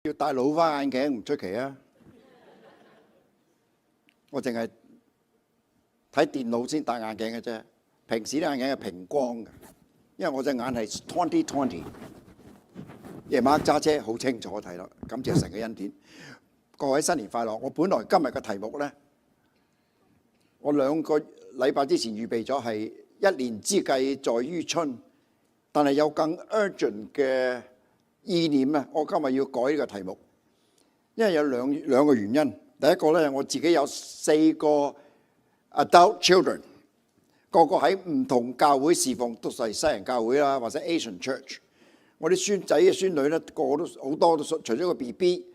要戴老花眼鏡唔出奇啊！我淨係睇電腦先戴眼鏡嘅啫，平時啲眼鏡係平光嘅，因為我隻眼係 20/20。夜晚揸車好清楚睇咯，感謝神嘅恩典。各位新年快樂！我本來今日嘅題目呢，我2個禮拜之前預備咗係一年之計在於春，但係有更 urgent 嘅意念啊！我今日要改呢個題目，因為有兩個原因。第一個呢，我自己有4個 adult children， 個個喺唔同教會侍奉，都係西人教會啦，或者 Asian Church。我啲孫仔嘅孫女呢，個個都好多都除咗個 BB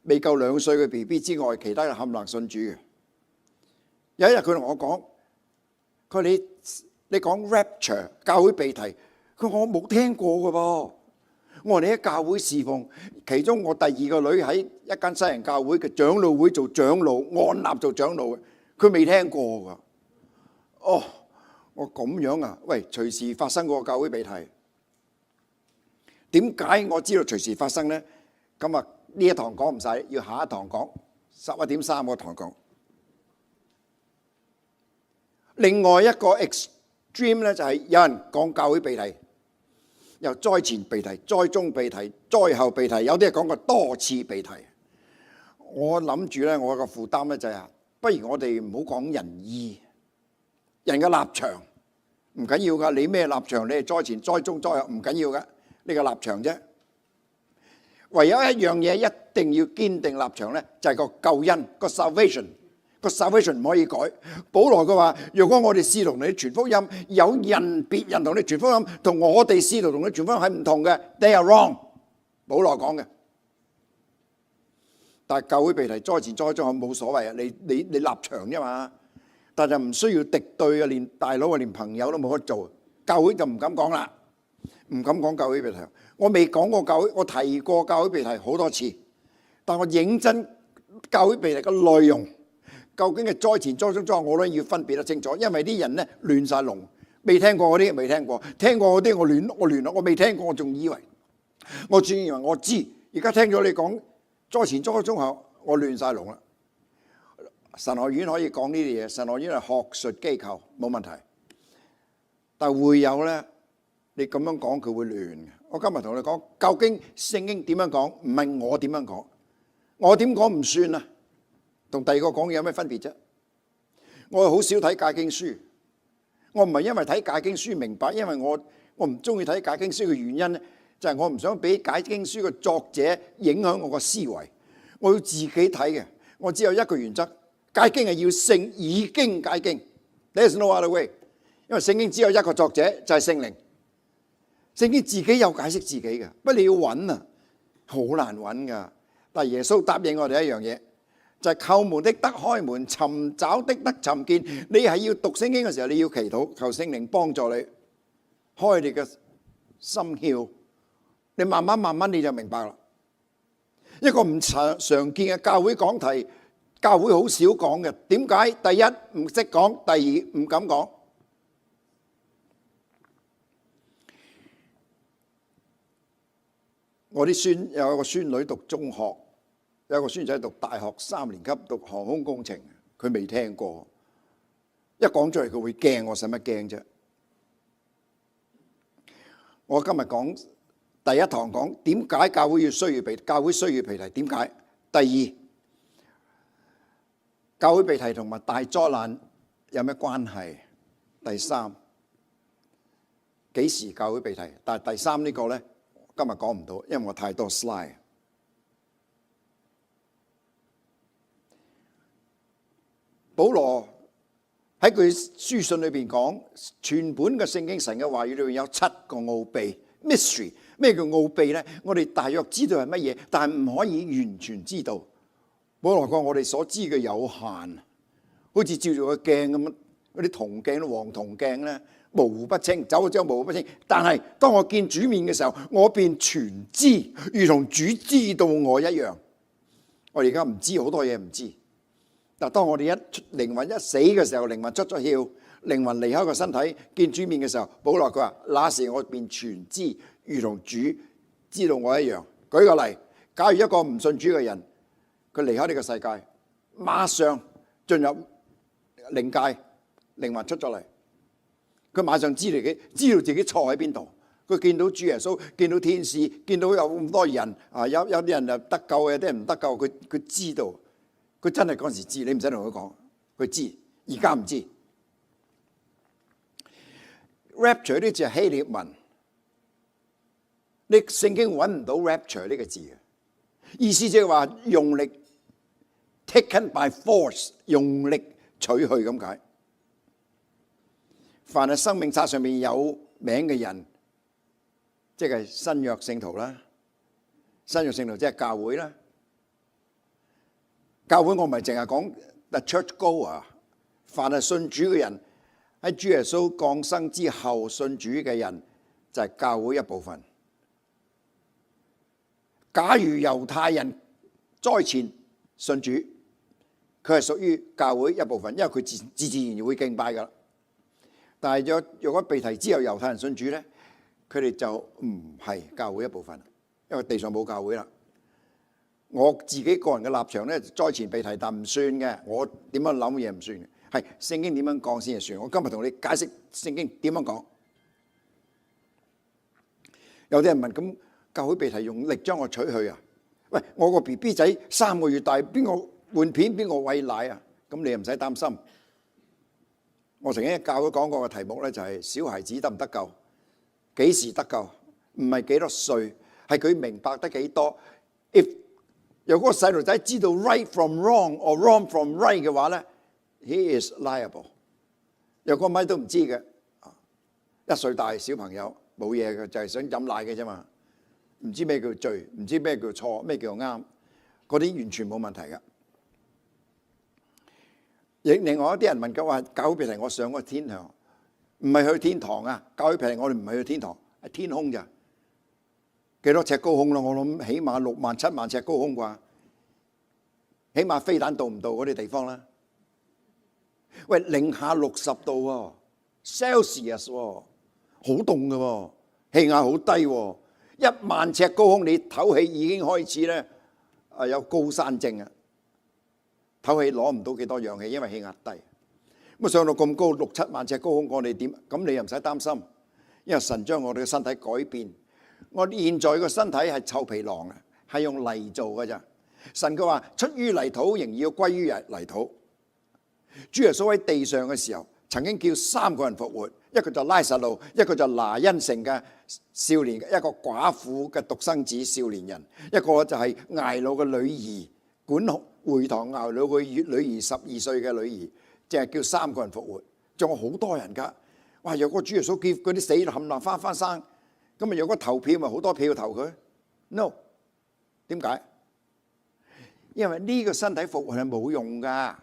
未夠2歲嘅 BB 之外，其他嘅冚唪唥信主嘅。有一日佢同我講，佢話你講 rapture 教會被提，佢話我冇聽過嘅噃。我話你喺教會侍奉，其中我第2個女喺一間西人教會嘅長老會做長老，按立做長老嘅，佢未聽過㗎。哦，我咁樣啊？喂，隨時發生個教會被提。點解我知道隨時發生呢？今日呢一堂講唔晒，要下一堂講11.3個堂講。另外一個 extreme 咧，就係有人講教會被提，由災前被提、災中被提、災後被提，有啲係講過多次被提。我諗住咧，我個負擔咧就係，不如我哋唔好講仁義，人嘅立場唔緊要噶。你咩立場？你係災前、災中、災後唔緊要噶，呢個立場啫。唯有一樣嘢一定要堅定立場咧，就係個救恩，個 salvation。個 salvation 唔可以改。保羅佢話：如果我哋試圖同你傳福音，有別人同你傳福音，同我哋試圖同你傳福音係唔同嘅 ，they are wrong。保羅講嘅。但係教會被提災前災中後冇所謂啊，你立場啫嘛。但係唔需要敵對啊，連大佬啊，連朋友都冇得做。教會就唔敢講啦，唔敢講教會被提。我未講過教會，我提過教會被提好多次，但我認真教會被提嘅內容。究竟係災前災中災後，我都要分別得清楚，因為啲人咧亂晒龍，未聽過嗰啲未聽過，聽過嗰啲我亂啦，我未聽過我仲以為我知，而家聽咗你講災前災中後，我亂晒龍啦。神學院可以講呢啲嘢，神學院係學術機構冇問題，但係會有咧，你咁樣講佢會亂嘅。我今日同你講，究竟聖經點樣講，唔係我點樣講，我點講唔算啊。同第2個講嘢有咩分別啫？我好少睇解經書，我唔係因為睇解經書明白，因為我唔中意睇解經書嘅原因咧，就係我唔想俾解經書嘅作者影響我個思維，我要自己睇嘅。我只有一個原則，解經係要聖以經解經 ，There's no other way。因為聖經只有一個作者，就係聖靈。聖經自己有解釋自己嘅，不過你要揾啊，好難揾噶。但係耶穌答應我哋一樣嘢。就係叩門的得開門，尋找的得尋見。你係要讀聖經嘅時候，你要祈禱，求聖靈幫助你開你嘅心竅。你慢慢你就明白啦。一個唔常見嘅教會講題，教會好少講嘅。點解？第一唔識講，第二唔敢講。我啲有一個孫女讀中學。有個孫仔讀大學3年級，讀航空工程，佢未聽過。一講出嚟佢會驚，我使乜驚啫？我今日講第一堂講點解教會需要被提？點解？第2，教會被提同埋大災難有咩關係？第3，幾時教會被提？但係第3呢個呢，今日講唔到，因為我太多 slide。保羅喺佢書信裏邊講，全本嘅聖經神嘅話語裏邊有7個奧秘 mystery。咩叫奧秘呢？我哋大約知道係乜嘢，但係唔可以完全知道。保羅講我哋所知嘅有限，好似照住個鏡咁樣，嗰啲銅鏡、黃銅鏡咧，模糊不清，走咗之後模糊不清。但係當我見主面嘅時候，我便全知，如同主知道我一樣。我哋而家唔知好多嘢唔知。但當我哋靈魂一死嘅時候，靈魂出咗竅，靈魂離開個身體見主面嘅時候，保羅佢話：那時我便全知，如同主知道我一樣。舉個例，假如一個唔信主嘅人，佢離開呢個世界，馬上進入靈界，靈魂出咗嚟，佢馬上知道自己錯喺邊度。佢見到主耶穌，見到天使，見到有咁多人啊，有啲人就得救嘅，有啲人唔得救。佢知道，佢真係嗰陣時知，你唔使同佢講，佢知。而家唔知。rapture 呢字係希臘文，你聖經揾唔到 rapture 呢個字嘅意思，即係話用力 taken by force， 用力取去咁解。凡係生命冊上面有名嘅人，即係新約聖徒啦，新約聖徒即係教會啦。教會我唔係淨係講 the church goer， 凡係信主嘅人，喺主耶穌降生之後信主嘅人就係教會一部分。假如猶太人災前信主，佢係屬於教會一部分，因為佢自然會敬拜噶啦。但係若果被提之後猶太人信主咧，佢哋就唔係教會一部分，因為地上冇教會啦。我自己個人嘅立場咧，災前被提但唔算嘅，我點樣諗嘢唔算嘅，係聖經點樣講先係算。我今日同你解釋聖經點樣講。有啲人問，咁教會被提用力將我取去啊？喂，我個 BB 仔3個月大，邊個換片，邊個餵奶啊？咁你又唔使擔心。我曾經喺教會講過嘅題目咧，就係小孩子得唔得救？幾時得救？唔係幾多歲，係佢明白得幾多。如果個細路仔知道 right from wrong or wrong from right 嘅話咧 ，he is liable。若果乜都唔知嘅，1歲大小朋友冇嘢嘅，就係想飲奶嘅啫嘛，唔知咩叫罪，唔知咩叫錯，咩叫啱，嗰啲完全冇問題嘅。另外一啲人問嘅話，教會被提我上個天堂，唔係去天堂啊！教會被提我哋唔係去天堂，係天空咋？幾多尺高空啦？我諗起碼6萬7萬尺高空啩，起碼飛彈到唔到嗰啲地方啦。喂，零下60度喎 ，Celsius 喎，好凍㗎喎，氣壓好低喎，1萬尺高空你唞氣已經開始咧有高山症啊！唞氣攞唔到幾多氧氣，因為氣壓低。咁上到咁高6、7萬尺高空，我哋點？咁你又唔使擔心，因為神將我哋嘅身體改變。我哋現在個身體係臭皮囊啊，係用泥做嘅咋。神佢話出於泥土，仍要歸於泥土。主耶穌喺地上嘅時候，曾經叫3個人復活，一個就拉撒路，一個就拿因城嘅少年，一個寡婦嘅獨生子少年人，一個就係睚魯嘅女兒，管會堂睚魯嘅女兒12歲嘅女兒，淨係叫3個人復活，仲有好多人㗎。哇！若果主耶穌叫嗰啲死冚唪唥翻生，咁咪若果投票咪好多票投佢 ？No， 點解？因為呢個身體復活係冇用㗎。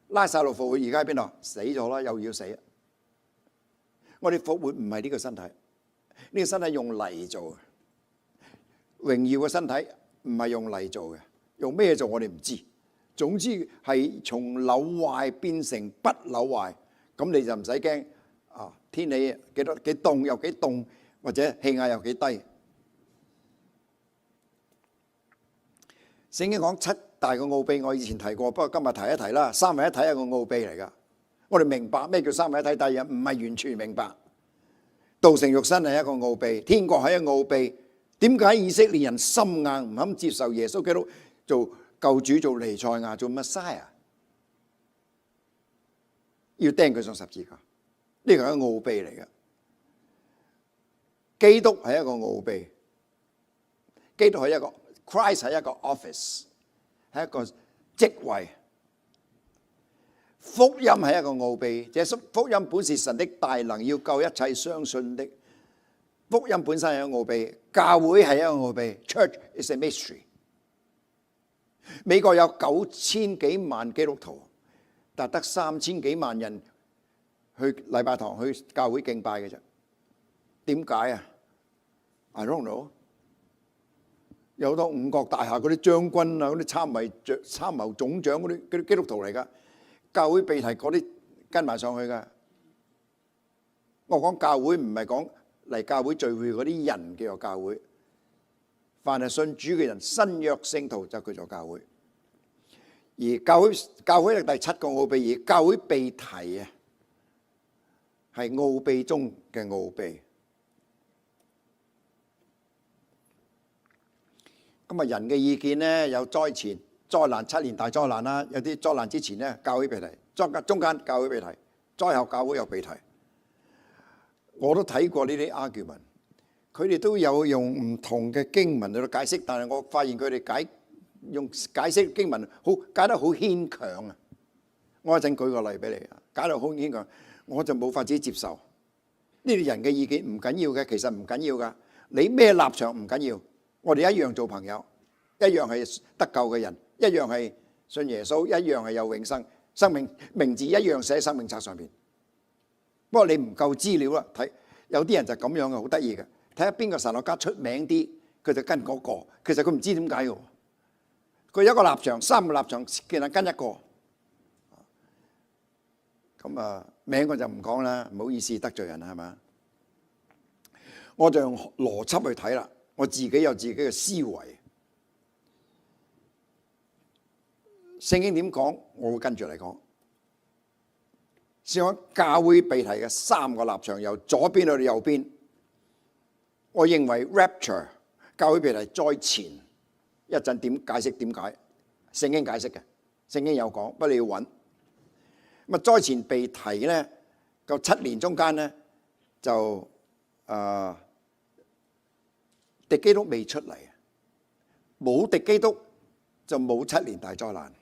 拉撒路復活而家喺邊度？死咗啦，又要死。我哋復活唔係呢個身體，呢個身體用泥做嘅，榮耀嘅身體唔係用泥做嘅，用咩做我哋唔知。總之係從朽壞變成不朽壞，咁你就唔使驚啊！天氣幾凍又幾凍，或者氣壓又幾低。聖經講7大個奧秘，我以前提過，不過今日提一提啦。三位一體係個奧秘嚟㗎，我哋明白咩叫三位一體，但係唔係完全明白。道成肉身係一個奧秘，天國係一個奧秘。點解以色列人心硬唔肯接受耶穌基督做救主、做彌賽亞、做 Messiah， 要釘佢上十字架？呢個係一個奧秘嚟嘅。基督係一個奧秘，基督係一個 Christ 係一個 office， 係一個職位。福音係一個奧秘，這福音本是神的大能，要救一切相信的。福音本身係一個奧秘，教會係一個奧秘 ，Church is a mystery。美國有9000幾萬基督徒，但得3000幾萬人去禮拜堂、去教會敬拜嘅啫。點解啊 ？I don't know。有好多五角大廈嗰啲將軍啊、嗰啲參謀總長嗰啲基督徒嚟㗎，教會被提嗰啲跟埋上去㗎。我講教會唔係講嚟教會聚會嗰啲人叫做教會，凡係信主嘅人，新約聖徒就叫做教會。而教會係第七個奧秘，而教會被提啊，係奧秘中嘅奧秘。咁啊，人嘅意見咧，有災前、災難、7年大災難啦，有啲災難之前咧，教會被提；中間教會被提，災後教會又被提。我都睇過呢啲 argument，佢哋都有用唔同嘅經文嚟到解釋，但係我發現佢哋用解釋經文解得好牽強啊！我一陣舉個例俾你，解得好牽強，我就冇法子接受。呢啲人嘅意見唔緊要嘅，其實唔緊要噶。你咩立場唔緊要，我哋一樣做朋友，一樣係得救嘅人，一樣係信耶穌，一樣係有永生，生命名字一樣寫喺生命冊上邊。不過你唔夠資料啦，睇有啲人就咁樣嘅，好得意嘅。睇下邊個神學家出名啲，佢就跟嗰個。其實佢唔知點解嘅。佢有一個立場，三個立場，其實跟一個。咁啊，名我就唔講啦，唔好意思得罪人係嘛？我就用邏輯去睇啦，我自己有自己嘅思維。聖經點講，我會跟住嚟講。先講教會被提嘅三個立場，由左邊去到右邊。我認為 rapture 教會被提災前，一陣點解釋點解？聖經解釋嘅，聖經有講，不過你要揾。咁啊，災前被提咧，個7年中間咧就敵基督未出嚟，冇敵基督就冇7年大災難。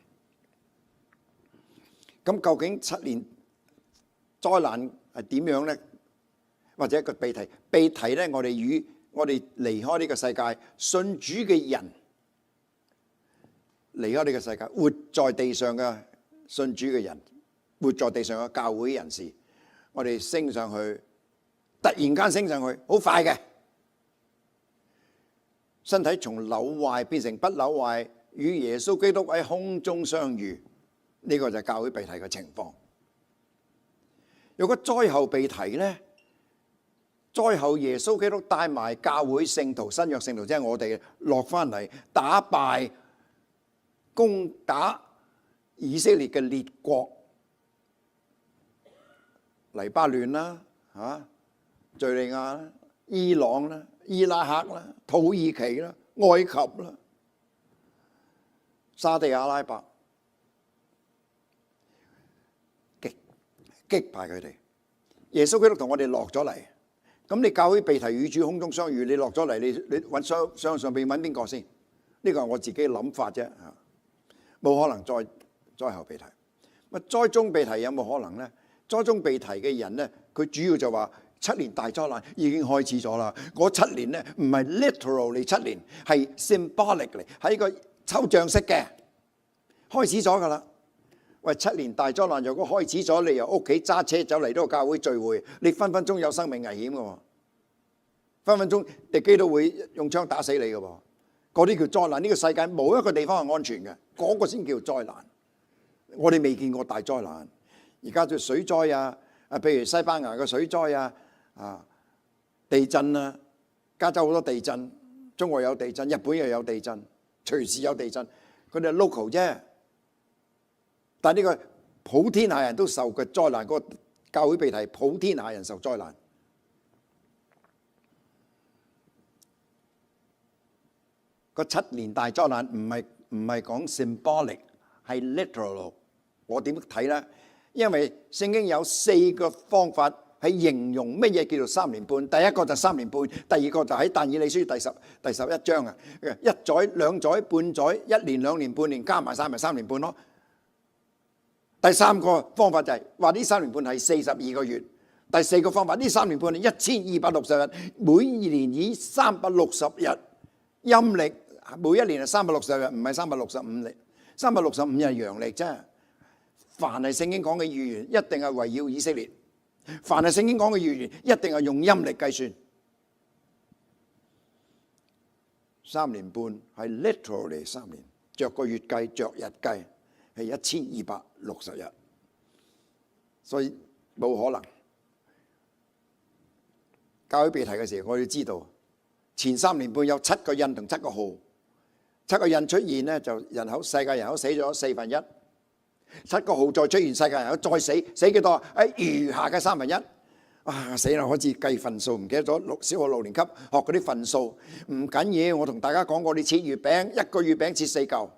咁究竟7年災難係點樣咧？或者一個被提咧，我哋離開呢個世界，信主嘅人離開呢個世界，活在地上嘅信主嘅人，活在地上嘅教會人士，我哋升上去，突然間升上去，好快嘅，身體從朽壞變成不朽壞，與耶穌基督喺空中相遇，呢個就係教會被提嘅情況。如果災後被提呢，災後耶穌基督帶埋教會聖徒、新約聖徒，即係我哋落翻嚟打敗、攻打以色列嘅列國，黎巴嫩啦、敘利亞啦、伊朗啦、伊拉克啦、土耳其啦、埃及啦、沙地阿拉伯，擊敗佢哋。耶穌基督同我哋落咗嚟，咁你教會被提與主空中相遇，你落咗嚟，你揾上邊揾邊個先？呢個係我自己嘅諗法啫，冇可能災後被提。咁災中被提有冇可能咧？災中被提嘅人咧，佢主要就話7年大災難已經開始咗啦。嗰7年咧唔係 literally 7年，係 symbolic 嚟，係一個抽象式嘅，開始咗噶啦。喂，7年大災難如果開始咗，你由屋企揸車走嚟呢個教會聚會，你分分鐘有生命危險嘅喎，分分鐘敵機都會用槍打死你嘅喎。嗰啲叫災難，呢個世界冇一個地方係安全嘅，嗰個先叫災難。我哋未見過大災難，而家就水災啊，譬如西班牙嘅水災啊，地震啊，加州好多地震，中國有地震，日本又有地震，隨時有地震，佢哋係 local 啫。但係呢個普天下人都受嘅災難，嗰個教會被提，普天下人受災難。個7年大災難唔係講 symbolic， 係 literal。我點睇咧？因為聖經有4個方法係形容乜嘢叫做3年半。第一個就3年半，第二個就喺但以理書第11章啊，1載、2載、半載、1年、2年、半年，加埋晒咪3年半咯。第三個方法就係話呢3年半係42個月。第4個方法呢3年半係1260日，每年以360日陰歷，每一年係360日，唔係365日。365日係陽歷啫。凡係聖經講嘅預言，一定係圍繞以色列；凡係聖經講嘅預言，一定係用陰歷計算。3年半係 literally 3年，着個月計，着日計。係1260日，所以冇可能。教會被提嘅時候，我要知道前3年半有7個印同7個號，7個印出現呢，就世界人口死咗1/4，7個號再出現，世界人口再死幾多？餘下嘅1/3。死啦！好似計份數，唔記得咗小學6年級學嗰啲份數。唔緊要，我同大家講過，你切月餅，一個月餅切4嚿。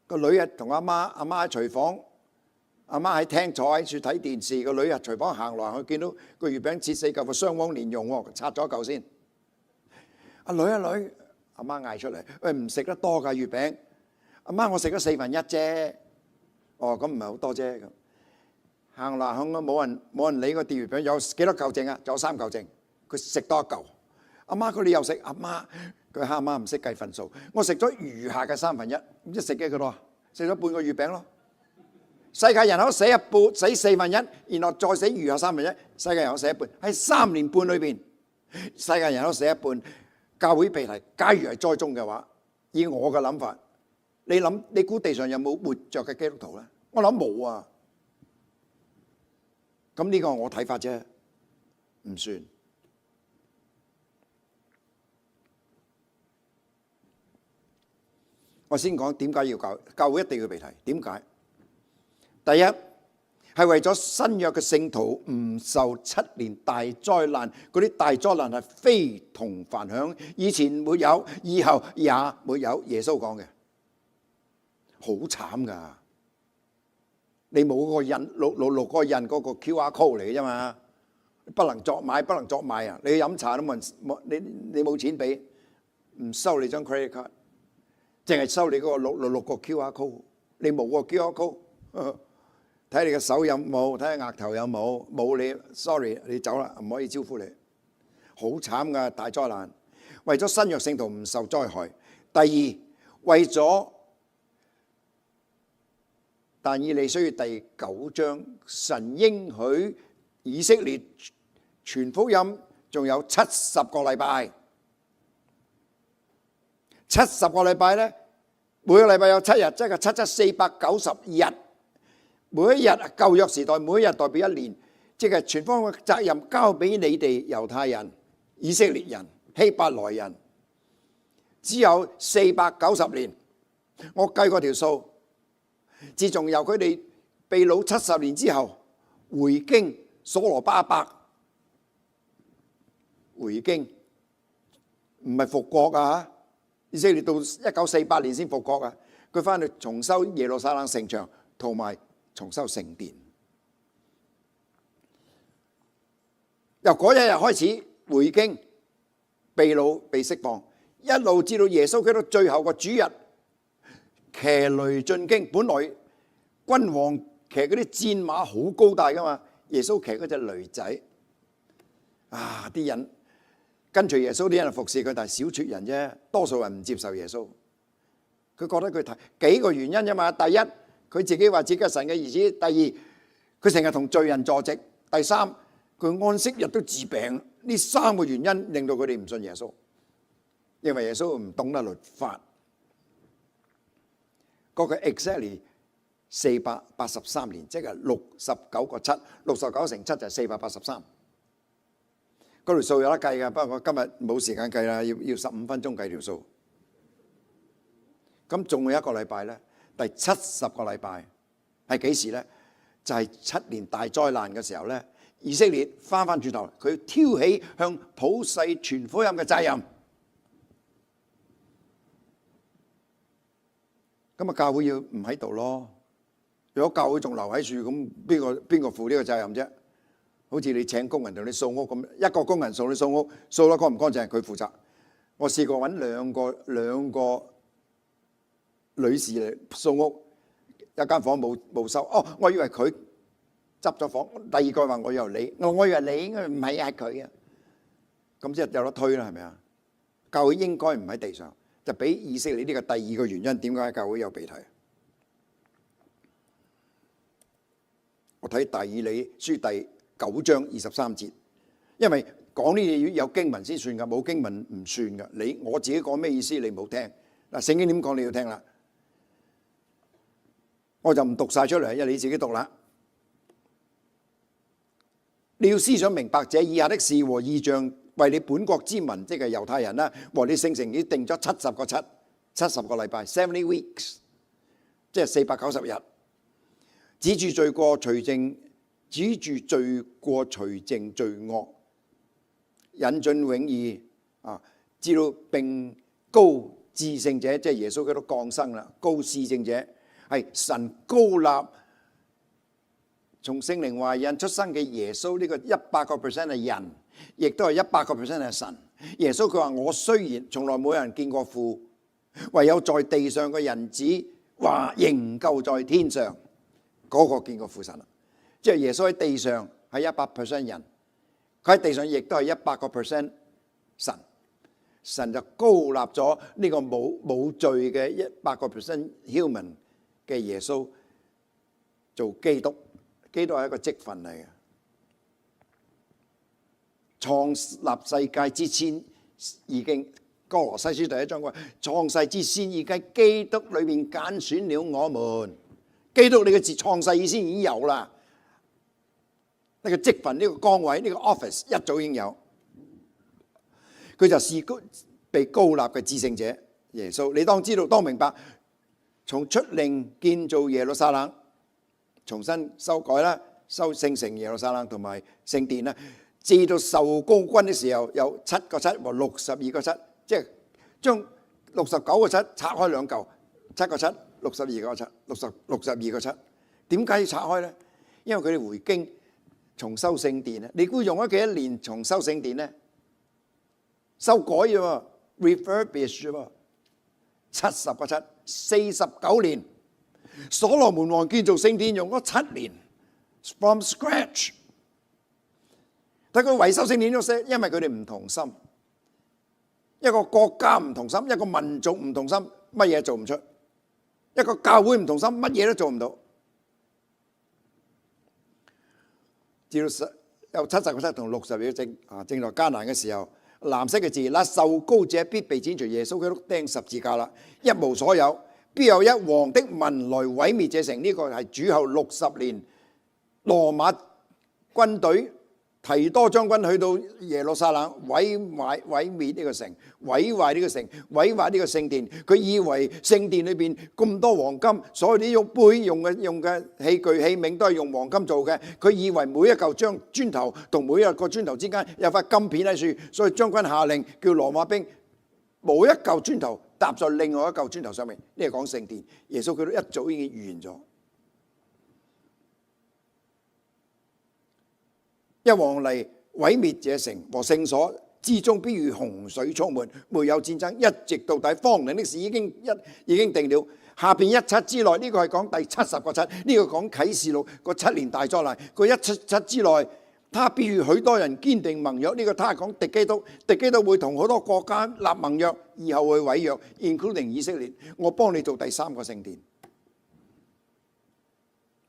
個女同阿媽喺廚房，阿媽喺廳坐喺處睇電視，個女廚房行來，佢見到個月餅切4嚿，個雙黃連用喎，拆咗一嚿先。阿女，阿媽嗌出嚟，喂，唔食得多㗎月餅。阿媽，我食咗1/4啫。哦，咁唔係好多啫。行嚟行去冇人理個碟月餅，有幾多嚿剩啊？仲有3嚿剩，佢食多1嚿。阿媽佢哋又食，阿媽佢阿媽唔識計份數，我食咗餘下嘅1/3，唔知食幾多啊？食咗半個月餅咯。世界人口死一半，死1/4，然後再死餘下1/3，世界人口死一半，喺3年半裏邊，世界人口死一半，教會被提。假如係災蹤嘅話，以我嘅諗法，你估地上有冇活着嘅基督徒咧？我諗冇啊。咁呢個我睇法啫，唔算。我先講點解要教會一定要被提？點解？第一係為咗新約嘅聖徒唔受7年大災難，嗰啲大災難係非同凡響，以前沒有，以後也沒有。耶穌講嘅，好慘㗎。你冇嗰個印666嗰個印嗰個 QR code 嚟嘅啫嘛，不能作買不能作賣啊！你去飲茶都冇人，你冇錢俾，唔收你張 credit card， 淨係收你嗰個666個 QR code。你冇個 QR code， 睇你嘅手有冇，睇下額頭有冇，冇你 sorry 你走啦，唔可以招呼你。好慘㗎，大災難。為咗新約聖徒唔受災害。第二，為咗但以理書第9章，神應許以色列傳福音，仲有70個禮拜。70個禮拜咧，每個禮拜有7日，即係7×7=490日。每一日舊約時代，每一日代表1年，即係傳福音嘅責任交俾你哋猶太人、以色列人、希伯來人，只有490年。我計過條數。自從由佢哋被擄70年之後，回京所羅巴伯回京，唔係復國啊！以色列到1948年先復國啊！佢翻去重修耶路撒冷城牆，同埋重修聖殿。由嗰一日開始回京，被擄被釋放，一路至到耶穌基督最後個主日。騎驢進京，本來君王騎嗰啲戰馬好高大噶嘛，耶穌騎嗰隻驢仔，啲人跟隨耶穌，啲人服侍佢，但係少撮人啫，多數人唔接受耶穌。佢覺得佢幾個原因啫嘛。第一，佢自己話自己係神嘅兒子；第二，佢成日同罪人坐席；第三，佢安息日都治病。呢3個原因令到佢哋唔信耶穌，認為耶穌唔懂得律法。嗰個 exactly 483年，即係69個7，69乘7就係483。嗰條數有得計㗎，不過我今日冇時間計啦，要15分鐘計條數。咁仲有一個禮拜咧，第70個禮拜係幾時咧？就係7年大災難嘅時候咧，以色列翻轉頭，佢挑起向普世傳福音嘅責任。咁啊，教會要唔喺度咯？如果教會仲留喺處，咁邊個負呢個責任啫？好似你請工人同你掃屋咁，一個工人掃你掃屋，掃得乾唔乾淨，佢負責。我試過揾兩個女士嚟掃屋，一間房冇收。我以為佢執咗房，第二個話我以為你，我以為你應該唔係佢啊。咁即係有得推啦，係咪啊？教會應該唔喺地上。就俾以色列呢個第二個原因，點解教會有被提？我睇但以理書第9章23節，因為講呢啲要有經文先算㗎，冇經文唔算㗎。我自己講咩意思，你唔好聽。嗱，聖經點講你要聽啦，我就唔讀晒出嚟，因為你自己讀啦。你要思想明白這以下的事和異象為你本國之民，即係猶太人啦，和你聖城已經定咗70個禮拜 （70 weeks）， 即係490日。指住罪過除淨罪惡，引進永義啊！知道並高至聖者，即係耶穌基督降生啦。高至聖者係神高立從聖靈懷孕出生嘅耶穌，呢個100% 係人，亦都係100% 係神。耶穌佢話：我雖然從來冇人見過父，唯有在地上嘅人子話仍舊在天上，嗰個見過父神啦。即係耶穌喺地上係100% 人，佢喺地上亦都係100% 神。神就高立咗呢個冇罪嘅100% human 嘅耶穌做基督。基督係一個職分嚟嘅。創立世界之前已經，哥羅西書第1章話：創世之先已經基督裏面揀選了我們。基督呢個字創世以前已經有啦，呢個職分、呢個崗位、呢個 office 一早已經有。佢就是被高立嘅至聖者耶穌。你當知道，當明白，從出令建造耶路撒冷，重新修改啦，修聖城耶路撒冷同埋聖殿啦，至到受膏君的時候，有7個7和62個7，即係將69個7拆開兩嚿，7個7、62個7、62個7。點解要拆開咧？因為佢哋回京重修聖殿咧。你估用咗幾多年重修聖殿咧？修改啫喎 ，refurbish 啫喎，70個7 49年。所羅門王建造聖殿用咗7年 ，from scratch。但佢維修聖殿咗，因為佢哋唔同心，一個國家唔同心，一個民族唔同心，乜嘢做唔出；一個教會唔同心，乜嘢都做唔到。至到有70個7同62個正正在艱難嘅時候。藍色嘅字，那受膏者必被剪除，耶穌基督釘十字架啦，一無所有，必有一王的民來毀滅這城。呢個係主後60年，羅馬軍隊提多將軍去到耶路撒冷毀滅呢個城，毀壞呢個城，毀壞呢個聖殿。佢以為聖殿裏邊咁多黃金，所有啲用杯用嘅器具器皿都係用黃金做嘅。佢以為每一嚿磚頭同每一個磚頭之間有塊金片喺樹，所以將軍下令叫羅馬兵冇一嚿磚頭搭在另外一嚿磚頭上面。呢個講聖殿，耶穌佢都一早已經預言咗。一王嚟毀滅這城和聖所，之中必如洪水充滿，沒有戰爭，一直到底。荒涼的事已經定了。下邊17之內，呢個係講第70個7，呢個講啟示錄個7年大災難。個177之內，他必與許多人堅定盟約。呢個他係講敵基督，敵基督會同好多國家立盟約，以後會毀約 ，including 以色列。我幫你做第3個聖殿。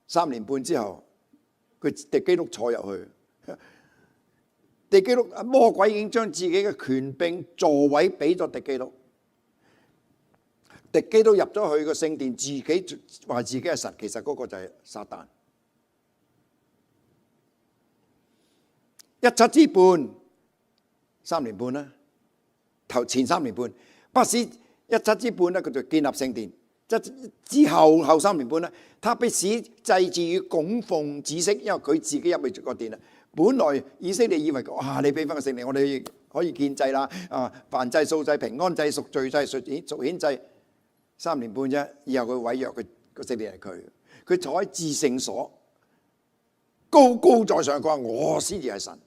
3年半之後，佢敵基督坐入去。敵基督魔鬼已經將自己嘅權柄座位俾咗敵基督，敵基督入咗去個聖殿，自己話自己係神，其實嗰個就係撒旦。17之半，3年半啦，前3年半，不使17之半咧，佢就建立聖殿。之後3年半咧，他必使祭祀與供奉止息，因為佢自己入去個殿啦。本來以色列以為哇，你俾翻個聖靈，我哋可以獻祭啦，燔祭、素祭、平安祭、贖罪祭、贖愆祭，3年半啫。以後佢毀約，佢個聖殿係佢坐喺至聖所，高高在上，佢話我先至係神。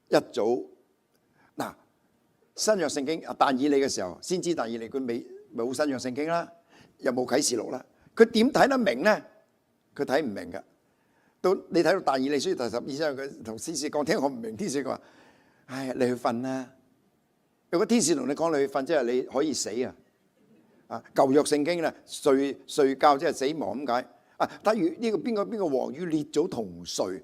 一早嗱，新約聖經但以理嘅時候，先知但以理佢冇新約聖經啦，又冇啟示錄啦，佢點睇得明咧？佢睇唔明㗎。到你睇到但以理書第12章，佢同天使講：聽我唔明。天使佢話：唉，你去瞓啦。如果天使同你講你去瞓，即係你可以死啊！舊約聖經啦，睡覺即係死亡咁解。例如呢個邊個王與列祖同睡，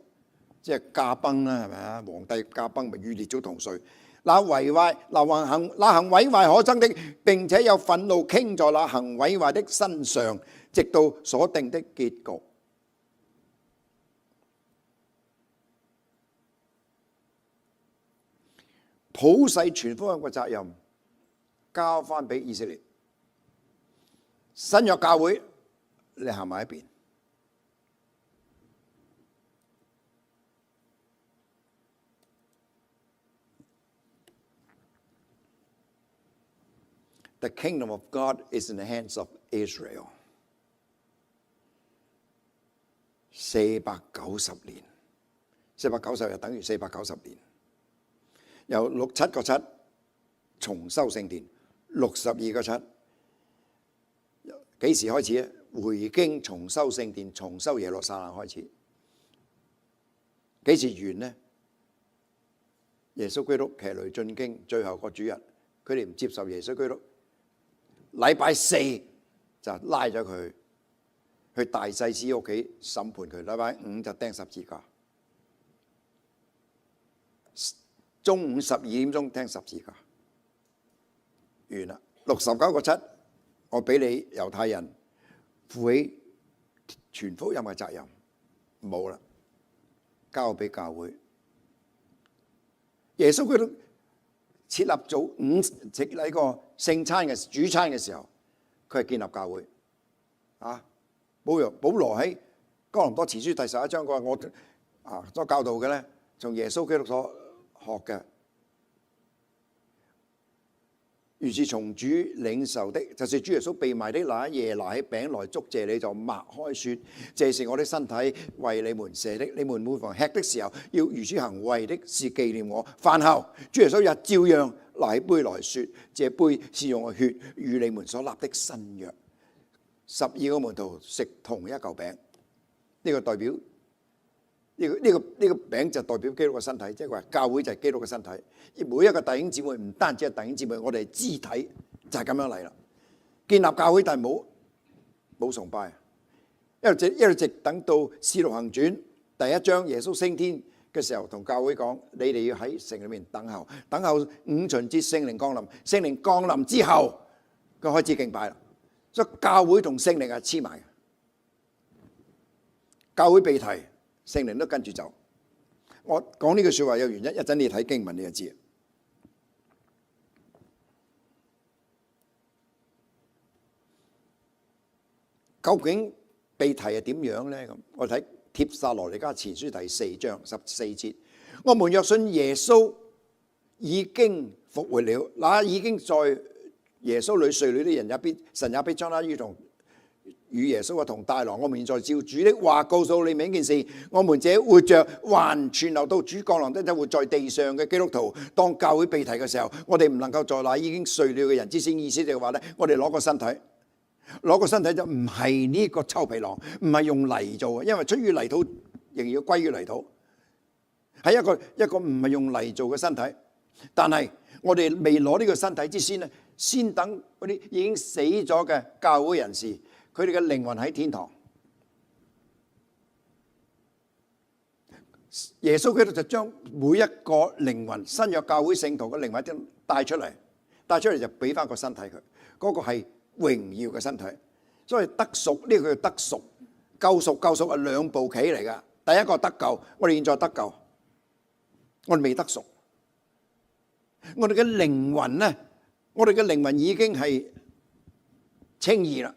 即係駕崩啦，係咪啊？皇帝駕崩咪與列祖同睡。那行毀壞可憎的，並且有憤怒傾在那行毀壞的身上，直到所定的結局。普世傳福音嘅責任交翻俾以色列。新約教會你行埋一邊。The kingdom of God is in the hands of Israel。490年，490日等於490年。由67個七重修聖殿，62個七幾時開始咧？回經重修聖殿、重修耶路撒冷開始。幾時完呢？耶穌基督騎驢進京最後個主日，佢哋唔接受耶穌基督。禮拜4就拉咗佢去大祭司屋企審判佢，禮拜5就釘十字架，中午12點鐘釘十字架，完啦。69個七，我俾你猶太人負起傳福音嘅責任，冇啦，交俾教會。耶穌基督設立做設立個聖餐嘅主餐嘅時候，佢係建立教會。保羅喺哥林多前書第11章，佢話我所教導嘅咧，從耶穌基督所學嘅，如是從主領受的，就是主耶穌被賣的那一夜，拿起餅來祝謝你，就擘開說：這是我的身體，為你們捨的。你們每逢吃的時候，要如此行，為的是紀念我。飯後，主耶穌也照樣拿起杯來說：這杯是用我血與你們所立的新約。12個門徒食同一嚿餅，呢個代表呢個餅就代表基督嘅身體，即係話教會就係基督嘅身體。每一個弟兄姊妹唔單止係弟兄姊妹，我哋係肢體，就係咁樣嚟啦。建立教會，但係冇崇拜，一路直等到《使徒行傳》第1章耶穌升天嘅時候，同教會講：你哋要喺城裏面等候5旬節聖靈降臨。聖靈降臨之後，佢開始敬拜啦。所以教會同聖靈係黐埋嘅，教會被提，聖靈都跟住走。我講呢句説話有原因，一陣你睇經文你就知。究竟被提係點樣呢？咁我睇帖撒羅尼迦前書第4章14節，我們若信耶穌已經復活了，那已經在耶穌裏睡了的人神也必將他與耶穌嘅同帶來。我們現在照主的話告訴你們一件事：我們這活着還存留到主降臨的活在地上嘅基督徒，當教會被提嘅時候，我哋唔能夠在那已經睡了嘅人之先。意思就係話咧，我哋攞個身體就唔係呢個臭皮囊，唔係用泥做嘅，因為出於泥土仍要歸於泥土，係一個唔係用泥做嘅身體。但係我哋未攞呢個身體之先咧，先等嗰啲已經死咗嘅教會人士，佢哋嘅靈魂喺天堂。耶穌基督就將每一個靈魂，新約教會聖徒嘅靈魂都帶出嚟就俾翻個身體佢，嗰個係榮耀嘅身體。所以得贖呢個叫得贖，救贖係兩步棋嚟噶。第一個得救，我哋現在得救，我哋未得贖。我哋嘅靈魂咧，我哋嘅靈魂已經係稱義啦，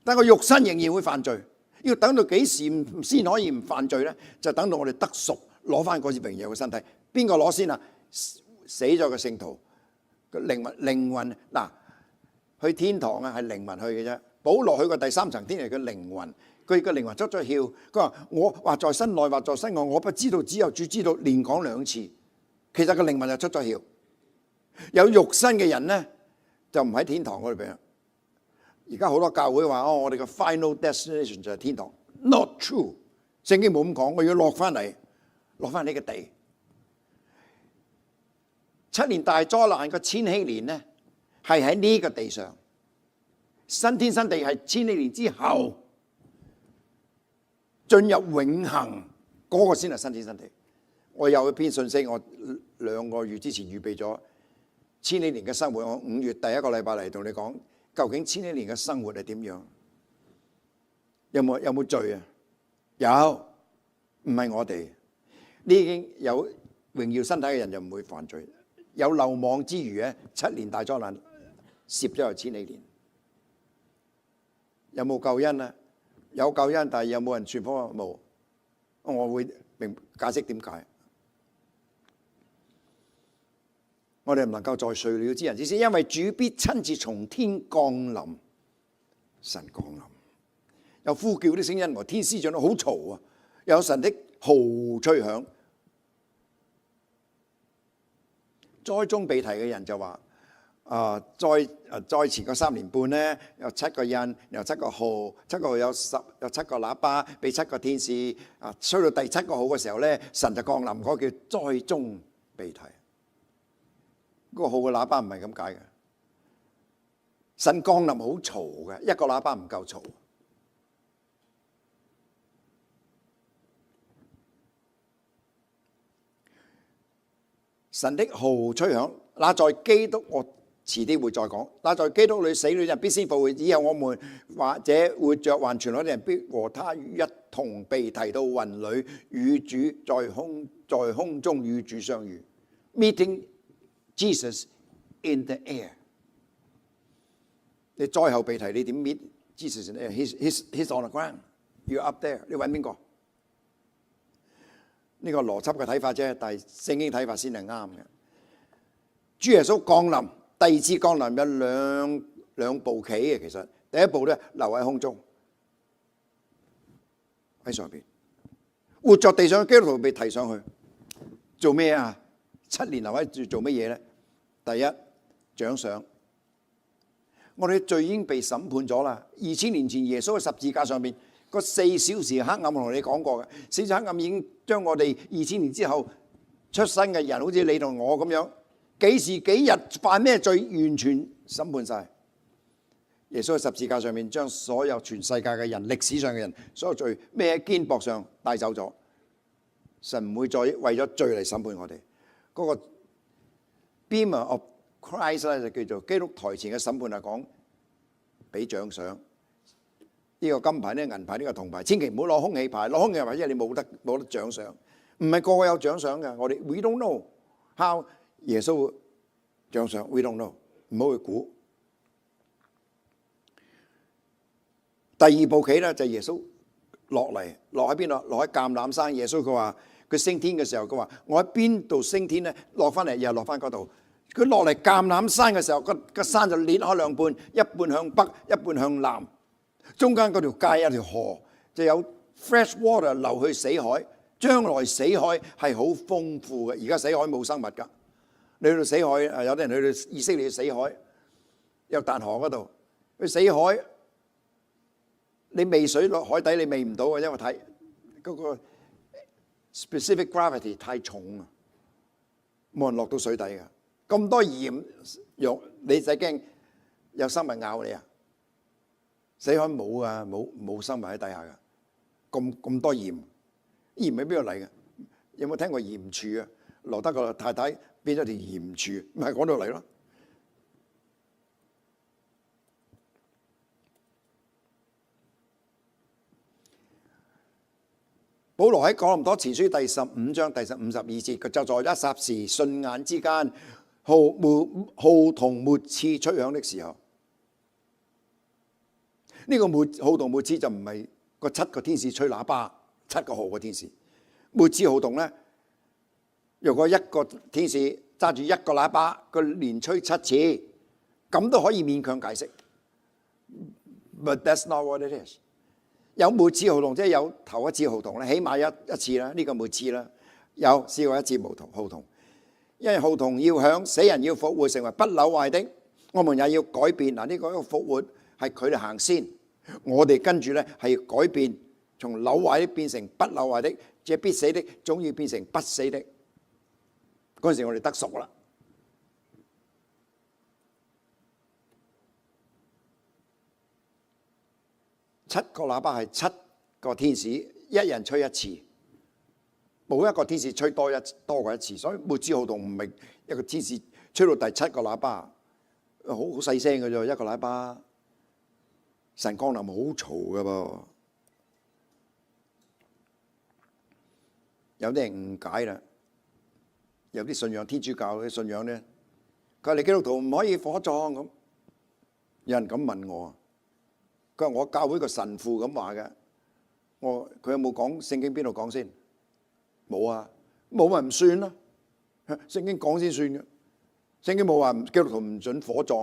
但個肉身仍然會犯罪。要等到幾時先可以唔犯罪咧？就等到我哋得贖，攞翻嗰次榮耀嘅身體。邊個攞先啊？死咗嘅聖徒個靈魂嗱，去天堂啊，係靈魂去嘅啫。保羅去過第3層天，係佢靈魂，佢個靈魂出咗竅。佢話：我或在身內，或在身外，我不知道，只有主知道。連講2次，其實個靈魂就出咗竅。有肉身嘅人咧，就唔喺天堂嗰度邊。而家好多教會話：我哋嘅 final destination 就係天堂。Not true， 聖經冇咁講。我要落翻呢個地。7年大災難嘅千禧年咧，係喺呢個地上。新天新地係千禧年之後進入永恆，嗰個先係新天新地。我有一篇信息，我2個月之前預備咗千禧年嘅生活。我5月第1個禮拜嚟同你講，究竟千禧年嘅生活係點樣？有冇罪啊？有，唔係我哋。呢已經有榮耀身體嘅人就唔會犯罪。有漏網之魚咧，7年大災難攝咗有千禧年。有冇救恩啊？有救恩，但係有冇人傳福音？冇。我會解釋點解。我哋唔能夠在睡了之人之先，因為主必親自從天降臨。神降臨，有呼叫的聲音和天使長都好嘈啊！有神的號吹響。災中被提嘅人就話：再前個3年半呢，有7個印，有7個號，7個號有7個喇叭，俾7個天使。吹到第7個號嘅時候呢，神就降臨，嗰個叫災中被提。嗰個號嘅喇叭唔係咁解嘅。神降臨好嘈嘅，一個喇叭唔夠嘈。神的號吹響，那在基督，我遲啲會再講。那在基督裏死了人必先復活，以後我們或者活着還存留的人，必和他一同被提到雲裏，與主在空中與主相遇。Meeting Jesus in the air。你災後被提，你點 meet Jesus in the air？ He's on the ground. You're up there。你揾邊個？呢個邏輯嘅睇法啫，但係聖經睇法先係啱嘅。主耶穌降臨，第二次降臨有兩步棋嘅，其實第一步咧留喺空中，喺上邊，活在地上嘅基督徒被提上去，做咩啊？7年留喺住做乜嘢咧？第一，獎賞。我哋罪已經被審判咗啦。2000年前耶穌喺十字架上面個4小時黑暗，我同你講過嘅，4小時黑暗已經將我哋2000年之後出生嘅人，好似你同我咁樣，幾時幾日犯咩罪，完全審判晒。耶穌喺十字架上面將所有全世界嘅人，歷史上嘅人，所有罪孭喺肩膊上帶走咗。神唔會再為咗罪嚟審判我哋。嗰個 Beamer of Christ 咧就叫做基督台前嘅審判，係講俾獎賞。呢個金牌，呢個銀牌，呢個銅牌，千祈唔好攞空氣牌。攞空氣牌因為你冇得獎賞，唔係個個有獎賞嘅。我哋 We don't know how 耶穌獎賞 ，We don't know， 唔好去估。第二步棋咧就係耶穌落嚟，落喺邊度？落喺橄欖山。耶穌佢話佢升天嘅時候，佢話我喺邊度升天咧？落翻嚟又落翻嗰度。佢落嚟橄欖山嘅時候，個山就裂開兩半，一半向北，一半向南。中間嗰條界有條河，就有 fresh water 流去死海。將來死海係好豐富嘅，而家死海冇生物㗎。你去到死海，有啲人去到以色列死海，約旦河嗰度去死海，你未水落海底，你未唔到嘅，因為睇嗰個 specific gravity 太重啊，冇人落到水底㗎。咁多鹽用，你使驚有生物咬你啊？死海冇啊，冇生物喺底下噶，咁多鹽，鹽喺邊度嚟嘅？有冇聽過鹽柱啊？羅德個太太變咗條鹽柱，咪嗰度嚟咯。保羅喺哥林多前書第15章第52節，佢就在一霎時、瞬眼之間，號筒末次吹響的時候。呢個號筒末次就唔係個7個天使吹喇叭，7個號嘅天使。末次號筒咧，如果一個天使揸住一個喇叭，佢連吹7次，咁都可以勉強解釋。But that's not what it is。有末次號筒，即係有頭一次號筒咧，起碼一次啦，呢個末次啦，有試過一次號筒。因為號筒要響，死人要復活成為不朽壞的，我們也要改變。嗱，呢個復活係佢哋行先，我哋跟住咧係改變，從朽壞的變成不朽壞的，即係必死的總要變成不死的。嗰陣時我哋得贖啦。7個喇叭係7個天使，一人吹一次，冇一個天使吹多過一次，所以末次號筒唔係一個天使吹到第7個喇叭，好細聲嘅啫，一個喇叭。神降臨好嘈嘅噃，有啲人誤解啦，有啲信仰天主教嘅信仰咧，佢話你基督徒唔可以火葬咁。有人咁問我，佢話我教會個神父咁話嘅，佢有冇講聖經邊度講先？冇啊，冇咪唔算啦。聖經講先算嘅，聖經冇話基督徒唔准火葬。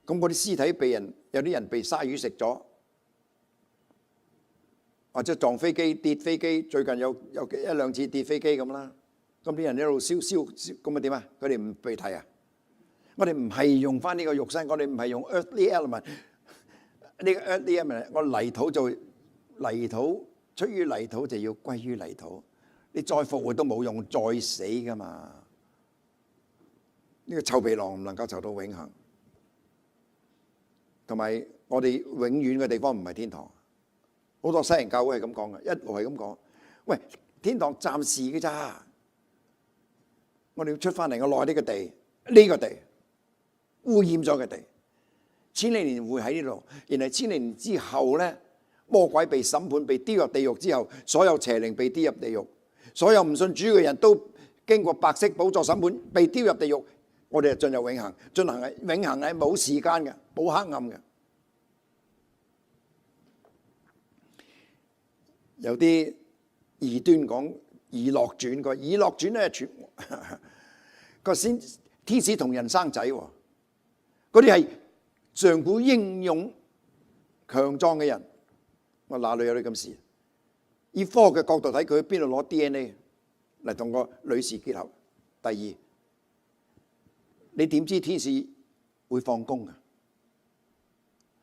咁嗰啲屍體有啲人被鯊魚食咗，或者撞飛機跌飛機，最近有一兩次跌飛機咁啦。咁啲人一路燒，咁啊點啊？佢哋唔被提啊？我哋唔係用翻呢個肉身，我哋唔係用 earthly element。呢個 earthly element， 我泥土就泥土，出於泥土就要歸於泥土。你再復活都冇用，再死噶嘛？呢個臭皮囊唔能夠臭到永恆。同埋我哋永遠嘅地方唔係天堂，好多西人教會係咁講嘅，一路係咁講。喂，天堂暫時嘅咋？我哋要出翻嚟我內呢個地，呢個地污染咗嘅地，千禧年會喺呢度。然後千禧年之後咧，魔鬼被審判，被丟入地獄之後，所有邪靈被丟入地獄，所有唔信主嘅人都經過白色寶座審判，被丟入地獄。我哋就進入永恆，永恆係冇時間嘅，冇黑暗嘅。有啲異端講以諾傳，個以諾傳咧，個先天使同人生仔喎，嗰啲係上古英勇強壯嘅人。我哪裏有啲咁事？以科學嘅角度睇，佢喺邊度攞 DNA 嚟同個女士結合？第二，你點知天使會放工啊？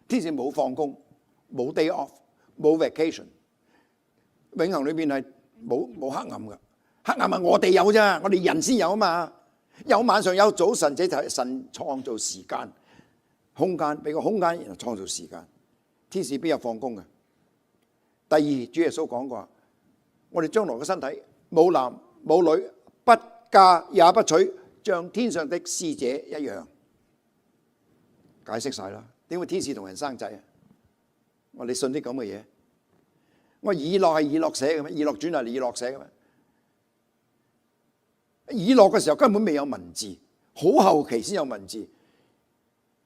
天使冇放工，冇 day off， 冇 vacation。永恆裏邊係冇黑暗噶，黑暗係我哋有啫，我哋人先有啊嘛。有晚上有早晨，這就係神創造時間、空間，俾個空間然後創造時間。天使邊有放工嘅？第二，主耶穌講過，我哋將來嘅身體冇男冇女，不嫁也不娶，像天上的使者一樣。解釋晒啦，點會天使同人生仔啊？我哋信啲咁嘅嘢？我以諾係以諾寫嘅咩？以諾傳係以諾寫嘅咩？以諾嘅時候根本未有文字，好後期先有文字。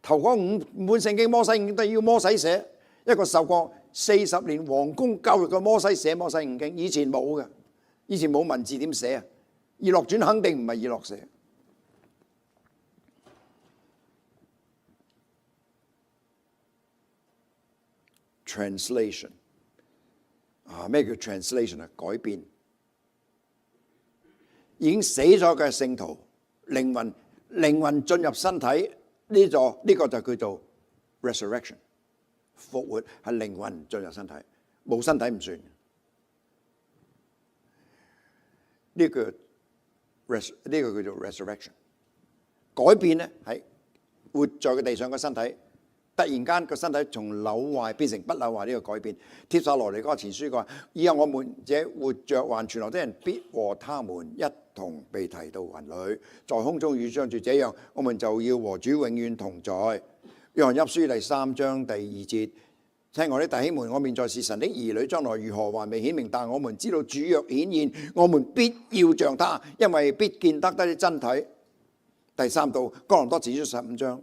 頭嗰五本聖經摩西五經都要摩西寫，一個受過40年皇宮教育嘅摩西寫摩西五經，以前冇嘅，以前冇文字點寫啊？以諾傳肯定唔係以諾寫。Translation 啊，咩叫 translation 啊？改變。已經死咗嘅聖徒靈魂進入身體，呢個就叫做 resurrection， 復活係靈魂進入身體，冇身體唔算。呢個叫做 resurrection。改變咧係活在個地上嘅身體。突然間個身體從朽壞變成不朽壞，呢個改變。帖撒羅尼迦前書佢話：以後我們這活着還存留的人，必和他們一同被提到雲裏，在空中與相住，這樣我們就要和主永遠同在。約翰一書第3章第2節：親愛的弟兄們，我們在是神的兒女，將來如何還未顯明，但我們知道主若顯現，我們必要像他，因為必見得的真體。第3到哥林多前書15章。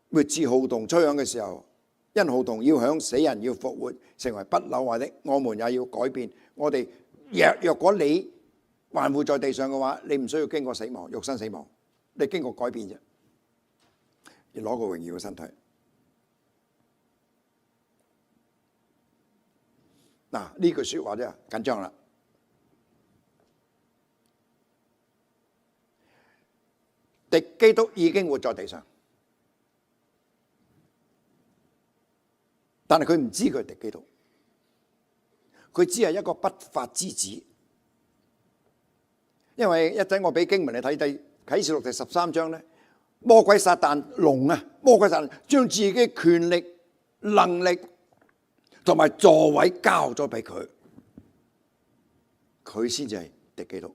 末次號筒吹響嘅時候，因號筒要響，死人要復活，成為不朽壞的，我們也要改變。我哋若果你還活在地上嘅話，你唔需要經過死亡，肉身死亡，你經過改變啫，要攞個榮耀嘅身體。嗱，呢句說話啫，緊張啦。敵基督已經活在地上。但係佢唔知佢係敵基督，佢只係一個不法之子。因為一陣我俾經文你睇睇啟示錄第13章咧，魔鬼撒旦龍啊，魔鬼撒旦將自己嘅權力、能力同埋座位交咗俾佢，佢先至係敵基督。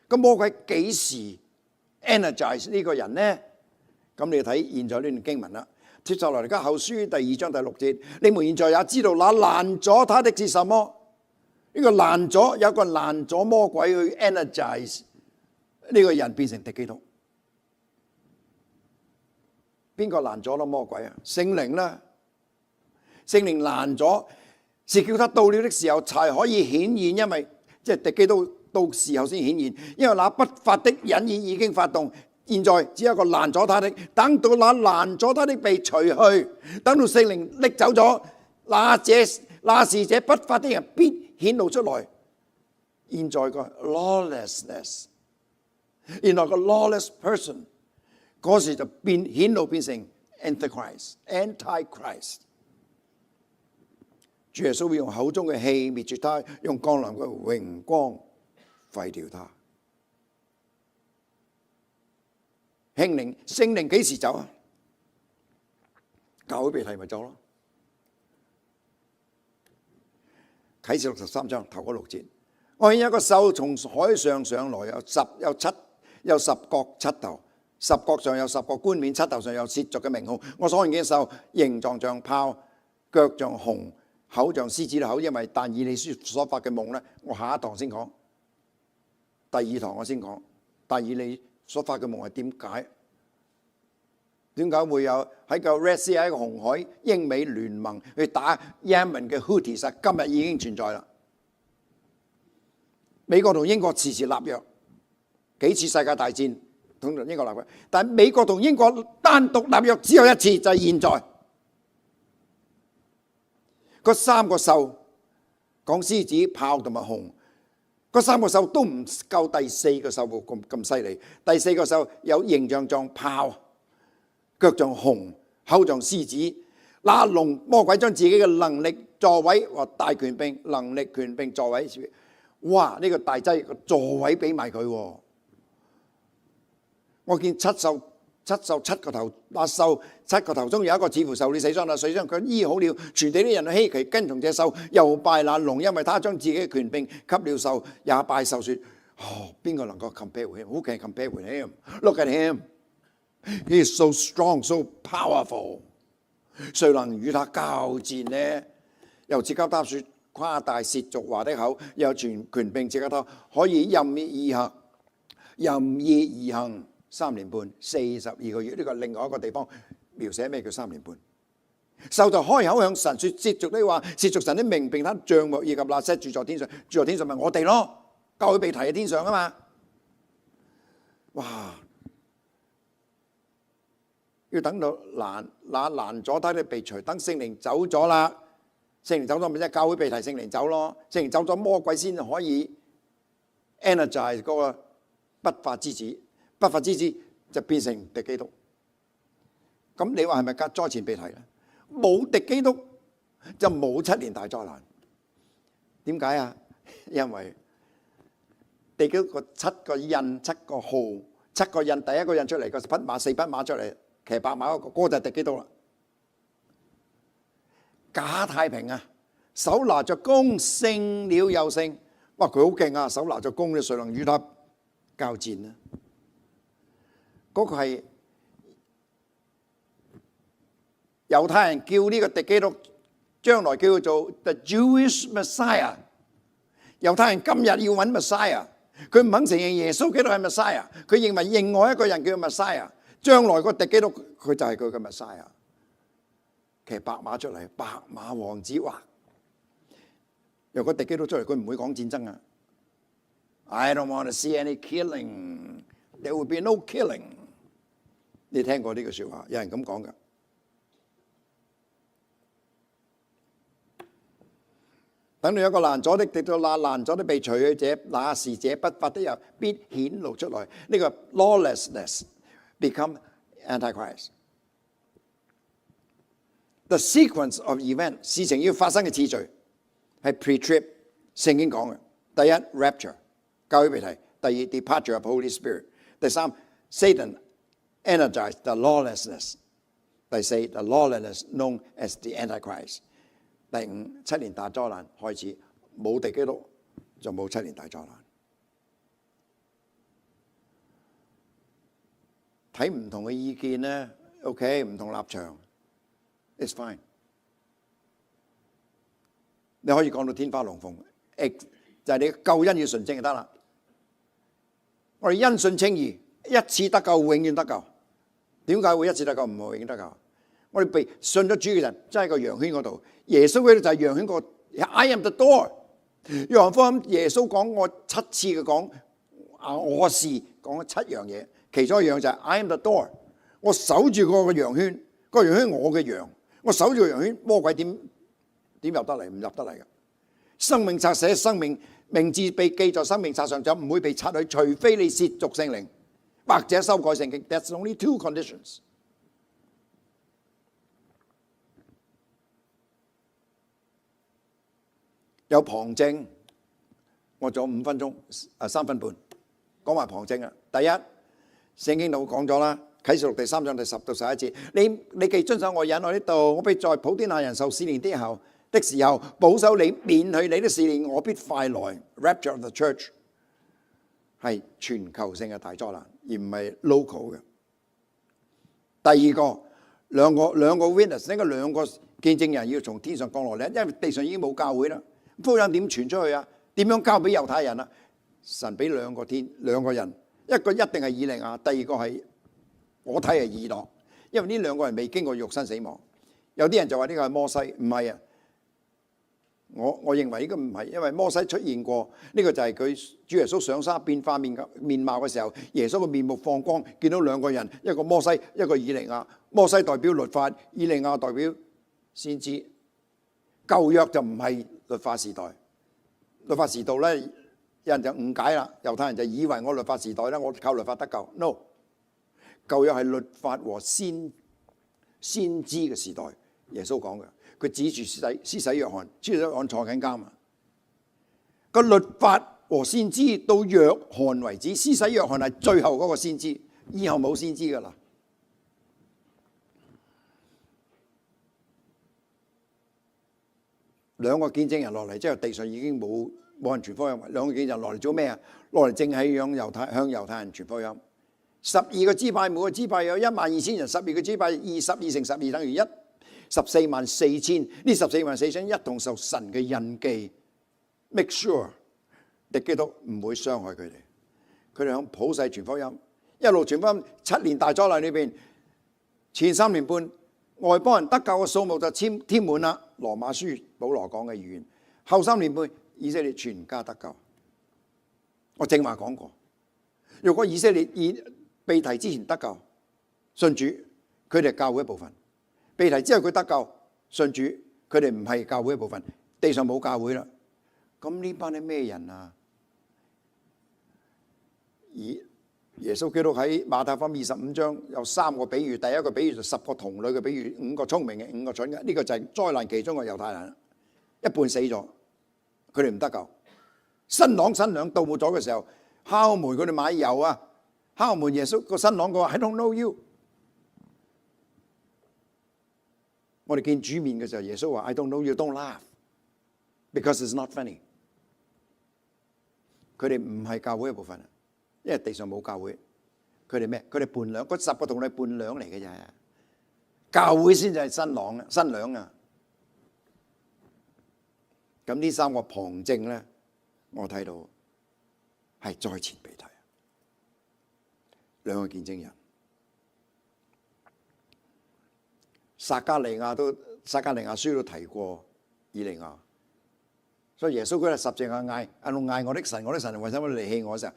咁魔鬼幾時 energize 呢個人呢？咁你睇現在呢段經文啦。帖撒羅尼迦後書第2章第6節，你們現在也知道那攔阻他的是什麼，呢個攔咗，有一個攔咗魔鬼去 energize 呢個人變成敵基督。邊個攔咗咯？魔鬼啊，聖靈啦，聖靈攔咗，是叫他到了的時候才可以顯現，因為即係敵基督到時候先顯現，因為那不法的隱意已經發動，現在只有一個攔咗他的，等到那攔咗他的被除去，等到聖靈拎走咗，那時這不法的人必顯露出來。現在個 lawlessness， 原來個 lawless person 嗰時就顯露變成 Antichrist。主耶穌會用口中嘅氣滅絕他，用降臨嘅榮光廢掉他。聖靈幾時走啊？教會被提咪走咯。啟示63章頭嗰6節，我見有一個獸從海上上來，有10角7頭，10角上有10個冠冕，7頭上有褻瀆嘅名號。我所見嘅獸形狀像豹，腳像熊，口像獅子的口。因為但以理書所發嘅夢咧，我下一堂先講，第2堂我先講。但以理所發嘅夢係點解？點解會有喺個 Red Sea 喺個紅海英美聯盟去打 Yemen 嘅 Houthis？今日已經存在啦。美國同英國時時立約，幾次世界大戰同英國立約，但美國同英國單獨立約只有一次，就係現在。嗰3個獸講獅子、豹同埋熊，嗰3個獸都唔夠第4個獸咁犀利。第4個獸有形象像豹，腳像熊，口像獅子。那龍魔鬼將自己嘅能力、座位和大權柄、能力、權柄、座位，哇！呢個大劑個座位俾埋佢。我見七獸7個頭，那獸7個頭中有一個似乎受了死傷啦，死傷佢醫好了，全地啲人稀奇跟從這獸，又拜那龍，因為他將自己嘅權柄給了獸，也拜獸說：哦，邊個能夠 compare with him? Who can compare with him? Look at him. He is so strong, so powerful. 誰能與他交戰呢？又賜給他說誇大褻瀆話的口，又有權柄賜給他，可以任意而行3年半42個月。呢個另外一個地方描寫咩叫3年半。獸就開口向神說褻瀆的話，褻瀆神的名，並他帳幕以及那些住在天上，住在天上咪我哋咯，教會被提喺天上啊嘛。哇！要等到攔咗他的被除，等聖靈走咗啦，聖靈走咗咪即係教會被提，聖靈走咯，聖靈走咗，魔鬼先可以 energize 嗰個不法之子，不法之子就變成敵基督。咁你話係咪隔災前被提咧？冇敵基督就冇7年大災難。點解啊？因為敵基督個7個印、7個號、7個印，第一個印出嚟個4匹馬出嚟。騎白馬嗰個就係敵基督啦。假太平啊，手拿着弓，勝了又勝。哇！佢好勁啊，手拿着弓，誰能與他交戰呢？嗰個係猶太人叫呢個敵基督，將來叫佢做 The Jewish Messiah。猶太人今日要揾 Messiah， 佢唔肯承認耶穌基督係 Messiah， 佢認為另外一個人叫 Messiah。將來個敵基督佢就係佢嘅 Messiah， 騎白馬出嚟，白馬王子話：若果敵基督出嚟，佢唔會講戰爭啊。I don't want to see any killing. There will be no killing。你聽過呢句説話？有人咁講㗎。等到有一個攔阻的，直到那攔阻的被除去者，那時這不法的人必顯露出來。呢個 lawlessness become Antichrist。 The sequence of event， 事情要發生嘅次序係 pre-trib， 聖經講嘅。第一 rapture， 教會被提；第二 departure of Holy Spirit； 第三 Satan energized the lawlessness； 第四 the lawlessness known as the Antichrist； 第五7年大災難開始，冇敵基督就冇7年大災難。睇唔同嘅意見咧 ，OK， 唔同立場 ，it's fine。你可以講到天花龍鳳就係你嘅救恩要純正就得啦。我哋因信稱義，一次得救，永遠得救。點解會一次得救，唔會永遠得救？我哋被信咗主嘅人，真係個羊圈嗰度。耶穌嗰度就係羊圈個 I am the door。約翰福音耶穌講我7次嘅講我是講咗7樣嘢，其中一樣就係 I am the door。我守住嗰個羊圈，個羊圈我嘅羊，我守住個羊圈，魔鬼點入得嚟？唔入得嚟嘅。生命冊寫生命名字被記在生命冊上，就唔會被擦去，除非你褻瀆聖靈或者修改聖經。That's only 2 conditions。有旁證，我仲有5分鐘3分半講埋旁證啊。第一，聖經度講咗啦，啟示錄第3章第10到11節，你既遵守我引我呢度，我必在普天下人受試煉的時候保守你，免去你的試煉，我必快來。Rapture of the church 係全球性嘅大災難，而唔係 local 嘅。第二個，兩個 witness， 應該2個見證人要從天上降落嚟，因為地上已經冇教會啦。福音點傳出去啊？點樣交俾猶太人啊？神俾2個人，一個一定係以利亞，第二個係我睇係以諾，因為呢2個人未經過肉身死亡。有啲人就話呢個係摩西，唔係啊。我認為呢個唔係，因為摩西出現過，呢個就係佢主耶穌上山變化面貌嘅時候，耶穌嘅面目放光，見到2個人，一個摩西，一個以利亞。摩西代表律法，以利亞代表先知。舊約就唔係律法時代，律法時代咧，有人就誤解啦，猶太人就以為我律法時代咧，我靠律法得救。No， 舊約係律法和先知嘅時代，耶穌講嘅。佢指住施洗約翰，施洗約翰坐緊監啊！個律法和先知到約翰為止，施洗約翰係最後嗰個先知，以後冇先知噶啦。2個見證人落嚟，即係地上已經冇人傳福音。2個見證人落嚟做咩啊？落嚟正係向猶太人傳福音。12個支派，每個支派有12000人，12個支派22乘12等於1。144000，呢144000一同受神嘅印記 ，make sure 敵基督唔會傷害佢哋。佢哋響普世傳福音，一路傳福音。7年大災難裏邊，前3年半外邦人得救嘅數目就添滿啦。羅馬書保羅講嘅預言，後3年半以色列全家得救。我正話講過，如果以色列被提之前得救，信主，佢哋係教會一部分。被提之後佢得救信主，佢哋唔係教會一部分，地上冇教會啦。咁呢班係咩人啊？耶穌基督喺馬太福音25章有3個比喻，第一個比喻就10個童女嘅比喻，5個聰明嘅，5個蠢嘅。呢個就係災難其中嘅猶太人，一半死咗，佢哋唔得救。新郎新娘到咗嘅時候，敲門佢哋買油啊，敲門耶穌個新郎佢話 I don't know you。我哋見主面嘅時候，耶穌話 I don't know you, don't laugh, because it's not funny。佢哋唔係教會一部分，因為地上冇教會。佢哋咩？佢哋伴娘，嗰10個童女伴娘嚟嘅啫。教會先至係新娘啊！咁呢3個旁證咧，我睇到係在前被提，2個見證人。撒迦利亞書都提過以利亞，所以耶穌嗰日十字架嗌我的神，我的神，為什麼離棄我嘅時候，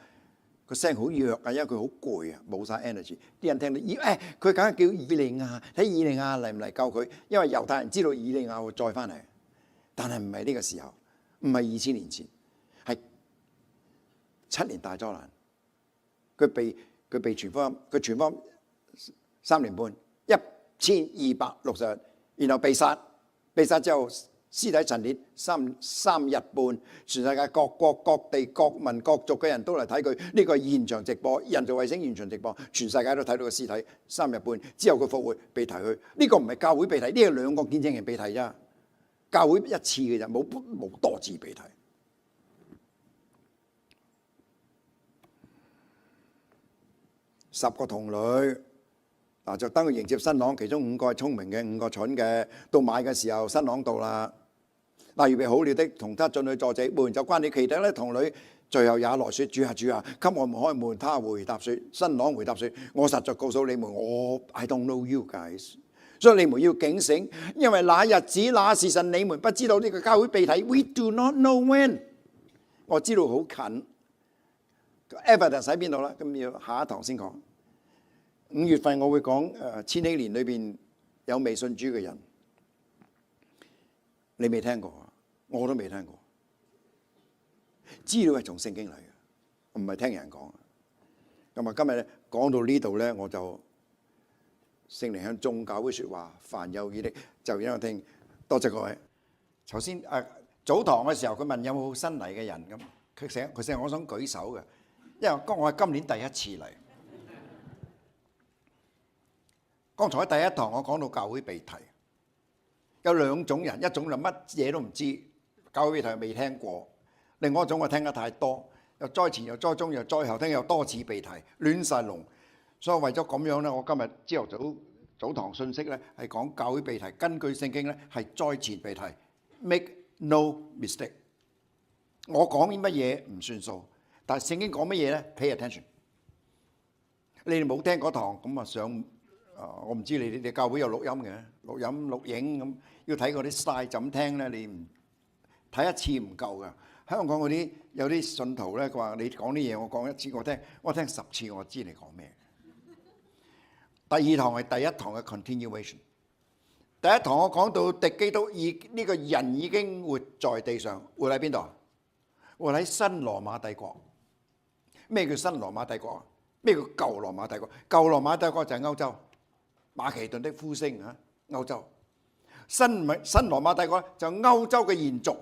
個聲好弱啊，因為佢好攰啊，冇晒 energy。啲人聽到佢梗係叫以利亞，睇以利亞嚟唔嚟救佢，因為猶太人知道以利亞會再翻嚟，但係唔係呢個時候，唔係2000年前，係7年大災難。佢被傳福音，佢傳福音3年半，1260日，然後被殺之後屍體陳列三日半，全世界各國各地各民各族嘅人都嚟睇佢，呢個係現場直播，人造衛星現場直播，全世界都睇到個屍體3日半之後佢復活被提去，呢個唔係教會被提，呢係2個見證人被提咋，教會一次嘅咋，冇多次被提。10個童女。嗱，就等佢迎接新郎，其中5個係聰明嘅，5個蠢嘅。到買嘅時候，新郎到啦，那預備好了的，同他進去坐席，門就關了。其他的童女最後也來說：主啊，主啊，給我們開門。他回答說：新郎回答說：我實在告訴你們，I don't know you guys。所以你們要警醒，因為那日子那時辰你們不知道呢個教會被提。We do not know when。我知道好近。Evidence 喺邊度啦？咁要下一堂先講。5月份我會講千禧年裏邊有未信主嘅人，你未聽過，我都未聽過。資料係從聖經嚟嘅，唔係聽人講。咁啊，今日咧講到呢度咧，我就聖靈向眾教會説話，凡有耳的就應聽。多謝各位。頭先早堂嘅時候，佢問有冇新嚟嘅人咁，佢成日我想舉手嘅，因為我係今年第一次嚟。剛才喺第一堂我講到教會被提，有兩種人，一種就乜嘢都唔知，教會被提未聽過；另外一種我聽得太多，又災前又災中又災後，聽又多次被提，亂晒龍。所以為咗咁樣咧，我今日朝頭早堂信息咧係講教會被提，根據聖經咧係災前被提 ，make no mistake。我講啲乜嘢唔算數，但係聖經講乜嘢咧 ？Pay attention。你哋冇聽嗰堂咁啊上。我唔知你哋教會有錄音嘅，錄音錄影咁，要睇嗰啲 slide 就咁聽咧，你唔睇一次唔夠㗎。香港嗰啲有啲信徒咧，佢話你講啲嘢，我講一次我聽10次，我知你講咩。第二堂係第一堂嘅 continuation。第一堂我講到敵基督呢個人已經活在地上，活喺邊度？活喺新羅馬帝國。咩叫新羅馬帝國啊？咩叫舊羅馬帝國？舊羅馬帝國就係歐洲。馬其頓的呼聲啊，歐洲新羅馬帝國就歐洲嘅延續，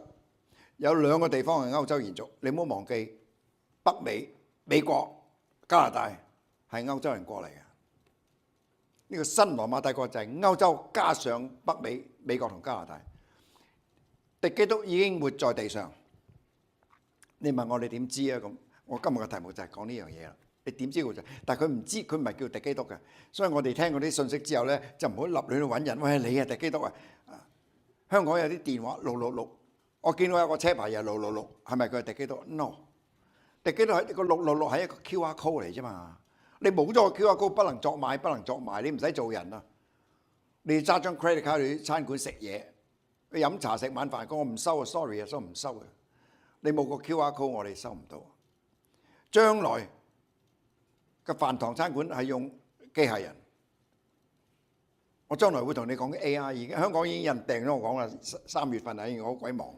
有兩個地方係歐洲延續，你唔好忘記北美、美國、加拿大係歐洲人過嚟嘅。呢個新羅馬帝國就係歐洲加上北美、美國同加拿大。敵基督已經活在地上，你問我哋點知啊？咁我今日嘅題目就係講呢樣嘢啦。你點知佢就？但係佢唔知，佢唔係叫敵基督嘅。所以我哋聽嗰啲信息之後咧，就唔好立亂去揾人。喂，你係敵基督啊！香港有啲電話666，我見到有個車牌又666，係咪佢係敵基督 ？No， 敵基督係個666係一個 QR code 嚟啫嘛。你冇咗個 QR code，不能作買，不能作賣，你唔使做人啊！你揸張 credit card 去餐館食嘢，去飲茶食晚飯，我唔收啊 ，sorry 啊，所以唔收嘅。你冇個 QR code，我哋收唔到。將來嘅飯堂餐館係用機械人，我將來會同你講 AI。已經香港已經有人訂咗我講啦，3月份啊，我好鬼忙。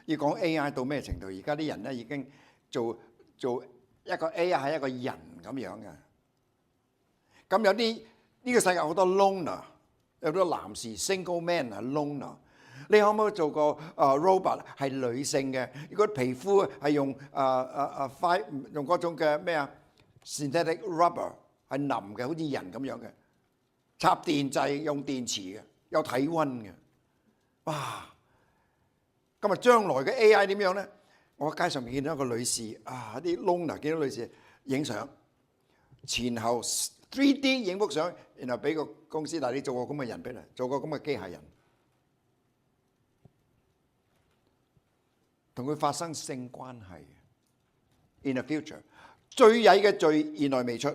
要講 AI 到咩程度？而家啲人咧已經做一個 AI 係一個人咁樣嘅。咁有啲呢個世界好多 loner， 有好多男士 single man 係 loner。你可唔可以做個robot 係女性嘅？如果皮膚係用用嗰種嘅咩啊？synthetic rubber 係腍嘅，好似人咁樣嘅，插電掣用電池嘅，有體溫嘅。哇！咁啊，將來嘅 AI 點樣咧？我喺街上面見到一個女士啊，啲 loner 見到女士影相，前後 3D 影幅相，然後俾個公司，嗱你做個咁嘅人俾你，做個咁嘅機械人，同佢發生性關係。In the future。最曳嘅罪現在未出，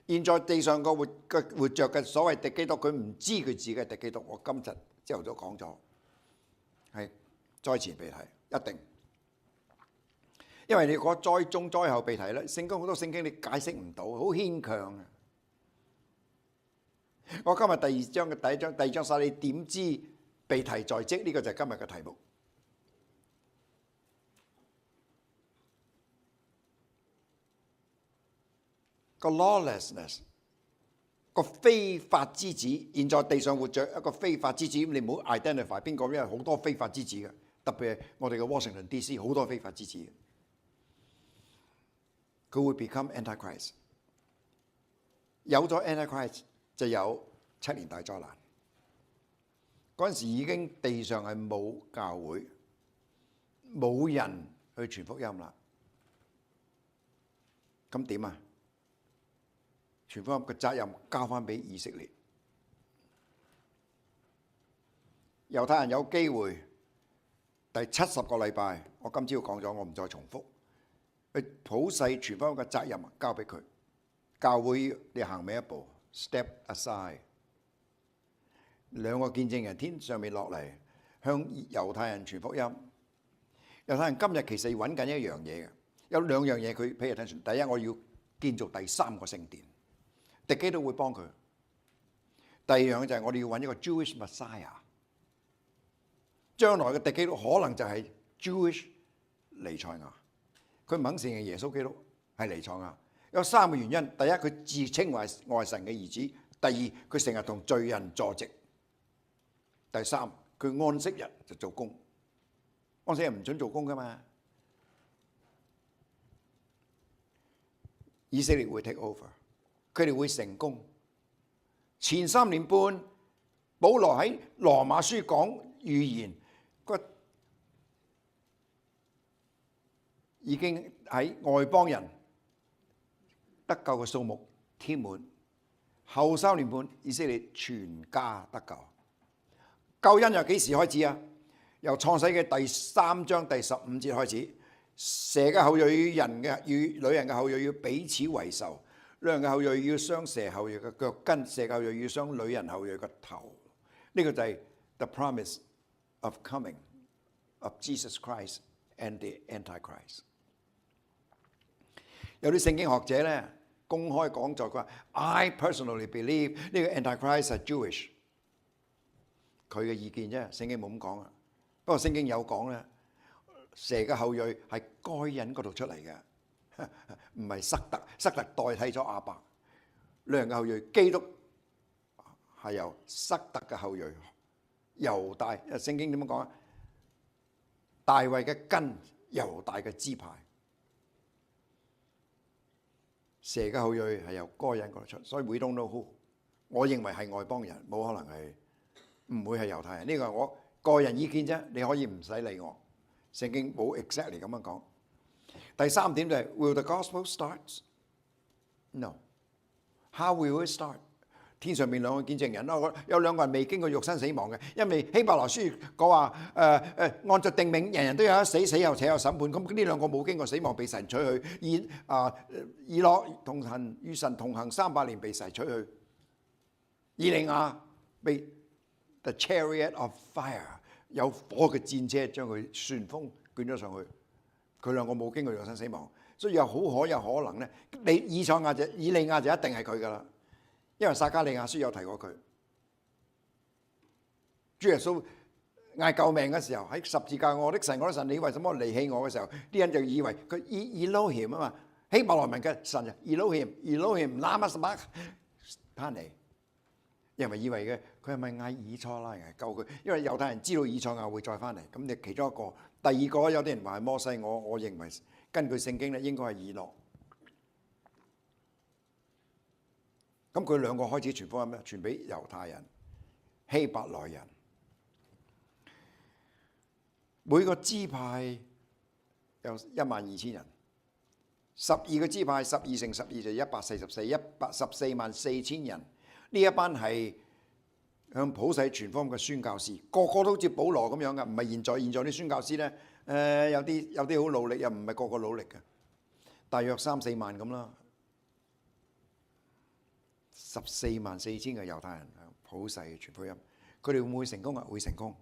現在地上個活著嘅所謂敵基督，佢唔知佢自己係敵基督。我今日朝頭早講咗，係災前被提，一定。因為你講災中災後被提咧，聖經好多聖經你解釋唔到，好牽強啊！我今日第二章晒，你點知被提在即？呢個就係今日嘅題目。個 lawlessness 個非法之子，現在地上活着一個非法之子，你唔好 identify 邊個，因為好多非法之子嘅，特別係我哋嘅 Washington DC 好多非法之子嘅，佢會 become antichrist。有咗 antichrist 就有7年大災難。嗰陣時已經地上係冇教會，冇人去傳福音啦。咁點啊？傳福音嘅責任交翻俾以色列，猶太人有機會第70個禮拜，我今朝講咗，我唔再重複。佢普世全福音嘅責任交俾佢，教會你行尾一步 ，step aside。兩個見證人天上面落嚟，向猶太人傳福音。猶太人今日其實揾緊一樣嘢嘅，有兩樣嘢佢 pay attention。第一，我要建造第3個聖殿，敵基督會幫佢。第二樣就係我哋要揾一個 Jewish Messiah， 將來嘅敵基督可能就係 Jewish 彌賽亞。佢唔肯承認耶穌基督係彌賽亞，有3個原因。第一，佢自稱為我係神嘅兒子；第二，佢成日同罪人坐席；第三，佢安息日就做工。安息日唔准做工噶嘛。以色列會 take over， 佢哋會成功。前3年半，保羅喺羅馬書講預言，佢已經喺外邦人得救嘅數目添滿。後3年半，以色列全家得救。救恩由幾時開始啊？由創世嘅第3章第15節開始。蛇嘅後裔與女人嘅後裔要彼此為仇，女人嘅後裔要傷蛇後裔嘅腳跟，蛇後裔要傷女人後裔嘅頭。呢個就係 the promise of coming of Jesus Christ and the Antichrist。有啲聖經學者咧公開講座，佢話 I personally believe 呢個 Antichrist 係 Jewish。佢嘅意見啫，聖經冇咁講啊。不過聖經有講咧。蛇嘅後裔係該隱嗰度出嚟嘅，唔係塞特。塞特代替咗亞伯。女人嘅後裔，基督係由塞特嘅後裔，猶大。聖經點樣講啊？大衛嘅根，猶大嘅支派。蛇嘅後裔係由該隱嗰度出，所以 we don't know who。我認為係外邦人，冇可能係，唔會係猶太人。呢個係我個人意見啫，你可以唔使理我。聖經冇 exactly 咁樣講。第3點就係 Will the gospel start? No. How will it start? 天上面2個見證人咯，有2個人未經過肉身死亡嘅，因為希伯來書講話按照定命，人人都有一死，死後且有審判。咁呢2個冇經過死亡被神取去，以諾同行與神同行300年被神取去，以利亞被 the chariot of fire。有火嘅戰車將佢旋風捲咗上去，佢2個冇經過肉身死亡，所以有可能咧。以利亞就一定係佢噶啦，因為撒迦利亞書有提過佢。主耶穌嗌救命嘅時候，喺十字架，我的神，你為什麼離棄我嘅時候，啲人就以為佢Elohim啊嘛，希伯來文嘅神就 Elohim lama sabachthani。因為以為嘅佢係咪嗌以賽拉嚟救佢？因為猶太人知道以賽亞會再翻嚟，咁你其中一個。第二個有啲人話係摩西，我認為根據聖經咧應該係以諾。咁佢2個開始傳福音咩？傳俾猶太人、希伯來人。每個支派有12000人，12個支派12乘12就144，114萬人。呢一班係向普世傳福音嘅宣教士，個個都好似保羅咁樣嘅，唔係現在啲宣教士咧，有啲好努力，又唔係個個努力嘅，大約3-4萬咁啦，144000嘅猶太人向普世傳福音，佢哋會唔會成功啊？會成功。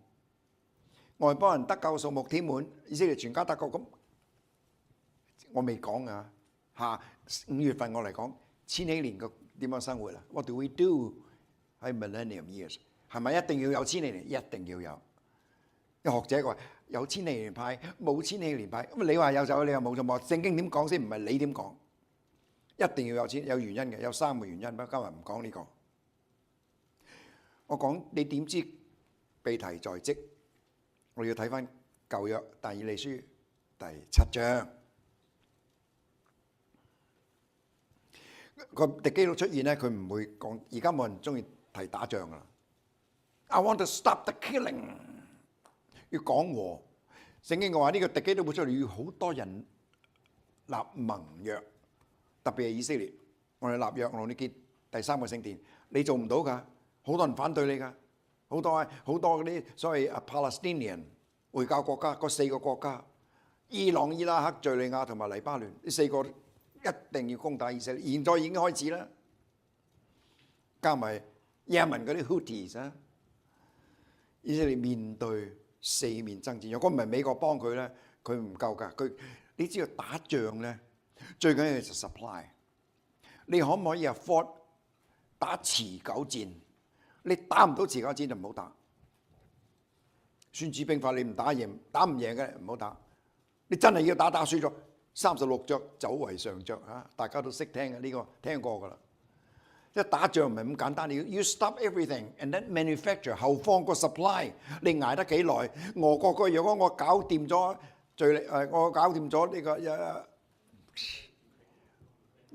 外邦人得救數目添滿，以色列全家得救。咁我未講啊，下5月份我嚟講千禧年嘅點樣生活啦 ？What do we do 喺 Millennium Years？ 係咪一定要有千禧年？一定要有。有學者話有千禧年派，冇千禧年派。咁你話有就，你話冇就冇。聖經點講先？唔係你點講？一定要有原因嘅，有3個原因。不過今日唔講呢個。我講你點知被提在即？我要睇翻舊約但以理書第7章。個敵基督出現咧，佢唔會講。而家冇人中意提打仗噶啦。I want to stop the killing。要講和。聖經嘅話，呢個敵基督會出嚟，要好多人立盟約，特別係以色列。我哋立約，我同你結第3個聖殿，你做唔到㗎，好多人反對你㗎，好多嗰啲所謂Palestinian 回教國家嗰4個國家，伊朗、伊拉克、敍利亞同埋黎巴嫩呢4個一定要攻打以色列，現在已經開始啦。加埋也門嗰啲 Houthis 啊，以色列面對4面爭戰。如果唔係美國幫佢咧，佢唔夠㗎。你知道打仗咧，最緊要就 supply。你可唔可以 afford 打持久戰？你打唔到持久戰就唔好打。孫子兵法你唔打贏，打唔贏嘅唔好打。你真係要打輸咗，36著走為上著嚇，大家都識聽嘅呢個聽過㗎啦。即係打仗唔係咁簡單，你要 stop everything and then manufacture 後方個 supply， 你捱得幾耐？俄國如果我搞掂咗我搞掂咗呢個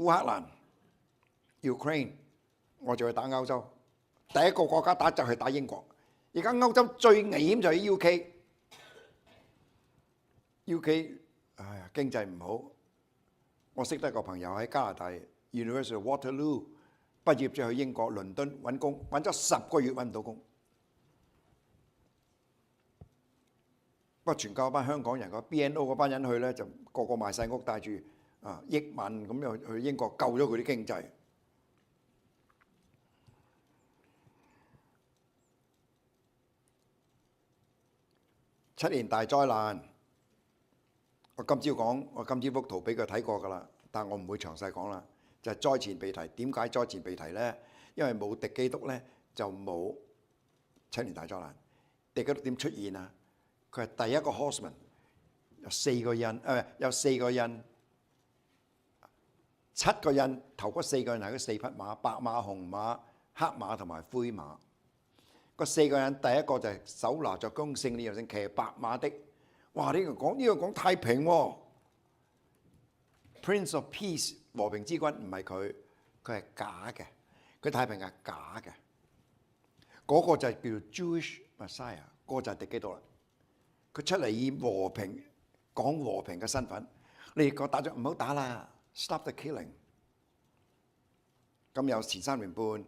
烏克蘭、Ukraine， 我就去打歐洲。第一個國家打就係打英國。而家歐洲最危險就係 UK， 哎呀經濟唔好。我識得個朋友喺加拿大 University of Waterloo 畢業之後去英國倫敦揾工，揾咗10個月揾唔到工。不過全靠班香港人個 BNO 嗰班人去咧，就個個賣晒屋，帶住億萬咁樣去英國救咗佢啲經濟。7年大災難，我今朝幅圖俾佢睇過㗎啦，但我唔會詳細講啦。就係災前被提，點解災前被提咧？因為冇敵基督咧，就冇7年大災難。敵基督點出現啊？佢係第一個 horseman， 有4個印，有4個印，7個印，頭嗰4個印係嗰4匹馬，白馬、紅馬、黑馬同埋灰馬。嗰4個人，第一個就係手拿着弓，勝利又勝，騎白馬的。哇！呢個講太平喎，Prince of Peace 和平之君唔係佢，佢係假嘅，佢太平係假嘅。嗰個就係叫做 Jewish Messiah， 嗰個就係敵基督啦。佢出嚟以和平講和平嘅身份，你哋講打仗唔好打啦 ，stop the killing。咁有前3年半。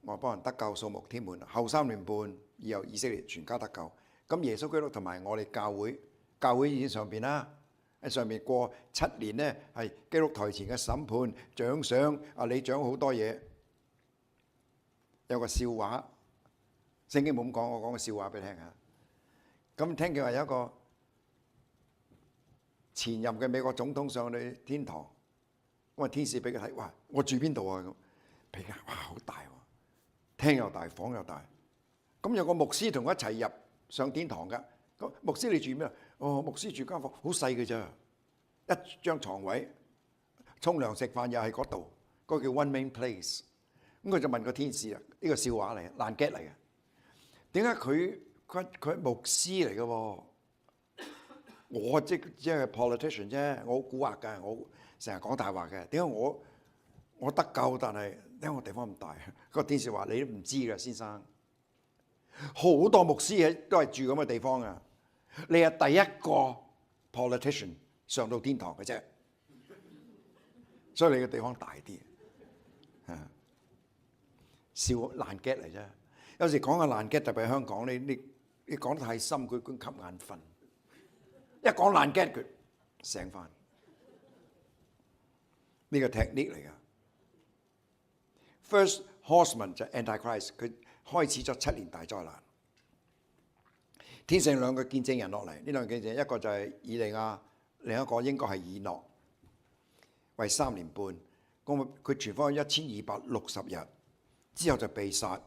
我幫人得救，數目添滿。後3年半，以後以色列全家得救。咁耶穌基督同埋我哋教會已經上邊啦，喺上面過7年呢，係基督台前嘅審判、獎賞。你獎好多嘢。有個笑話，聖經冇咁講，我講個笑話俾你聽下。咁聽佢話有一個前任嘅美國總統上去天堂，咁啊天使俾佢睇，哇！我住邊度啊？咁俾佢，哇！好大喎！廳又大，房又大，咁有個牧師同佢一齊入上天堂㗎。咁牧師你住咩啊？哦，牧師住間房好細嘅咋，一張床位，沖涼食飯又係嗰度，嗰個叫 One Main Place。咁佢就問個天使啊，呢個笑話嚟，爛 get 嚟嘅。點解佢係牧師嚟嘅喎？我即係 politician 啫，我好蠱惑㗎，我成日講大話嘅。點解我得救，但係點解我地方咁大？個天使話：你都唔知㗎，先生。好多牧師都係住咁嘅地方啊！你係第一個 politician 上到天堂嘅啫，所以你嘅地方大啲。笑爛 get 嚟啫。有時講個爛 get，特別喺香港，你講得太深，佢吸眼瞓。一講爛 get，佢醒翻。呢個 technique 嚟㗎。First horseman 就 Antichrist， 佢開始咗7年大災難。天上2個見證人落嚟，呢2個見證人一個就係以利亞，另一個應該係以諾，為3年半。咁佢傳福音1260日之後就被殺，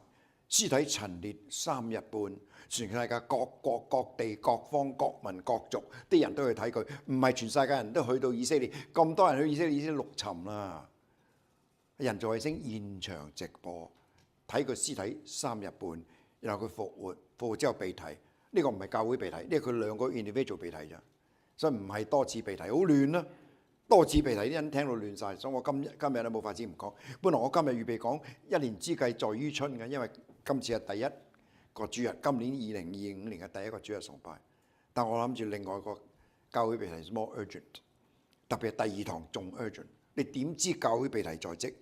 屍體陳列3日半，全世界各國各地各方各民各族啲人都去睇佢，唔係全世界人都去到以色列，咁多人去以色列已經陸沉啦。人造衛星現場直播睇佢屍體3日半，然後佢復活之後被提，呢個唔係教會被提，呢個佢2個 individual 被提咋，所以唔係多次被提，好亂啦。多次被提啲人聽到亂晒，所以我今日都冇法子唔講。本來我今日預備講1年之計在於春嘅，因為今次係第一個主日，今年2025年嘅第一個主日崇拜。但我諗住另外個教會被提係 more urgent， 特別係第2堂仲 urgent。你點知教會被提在即？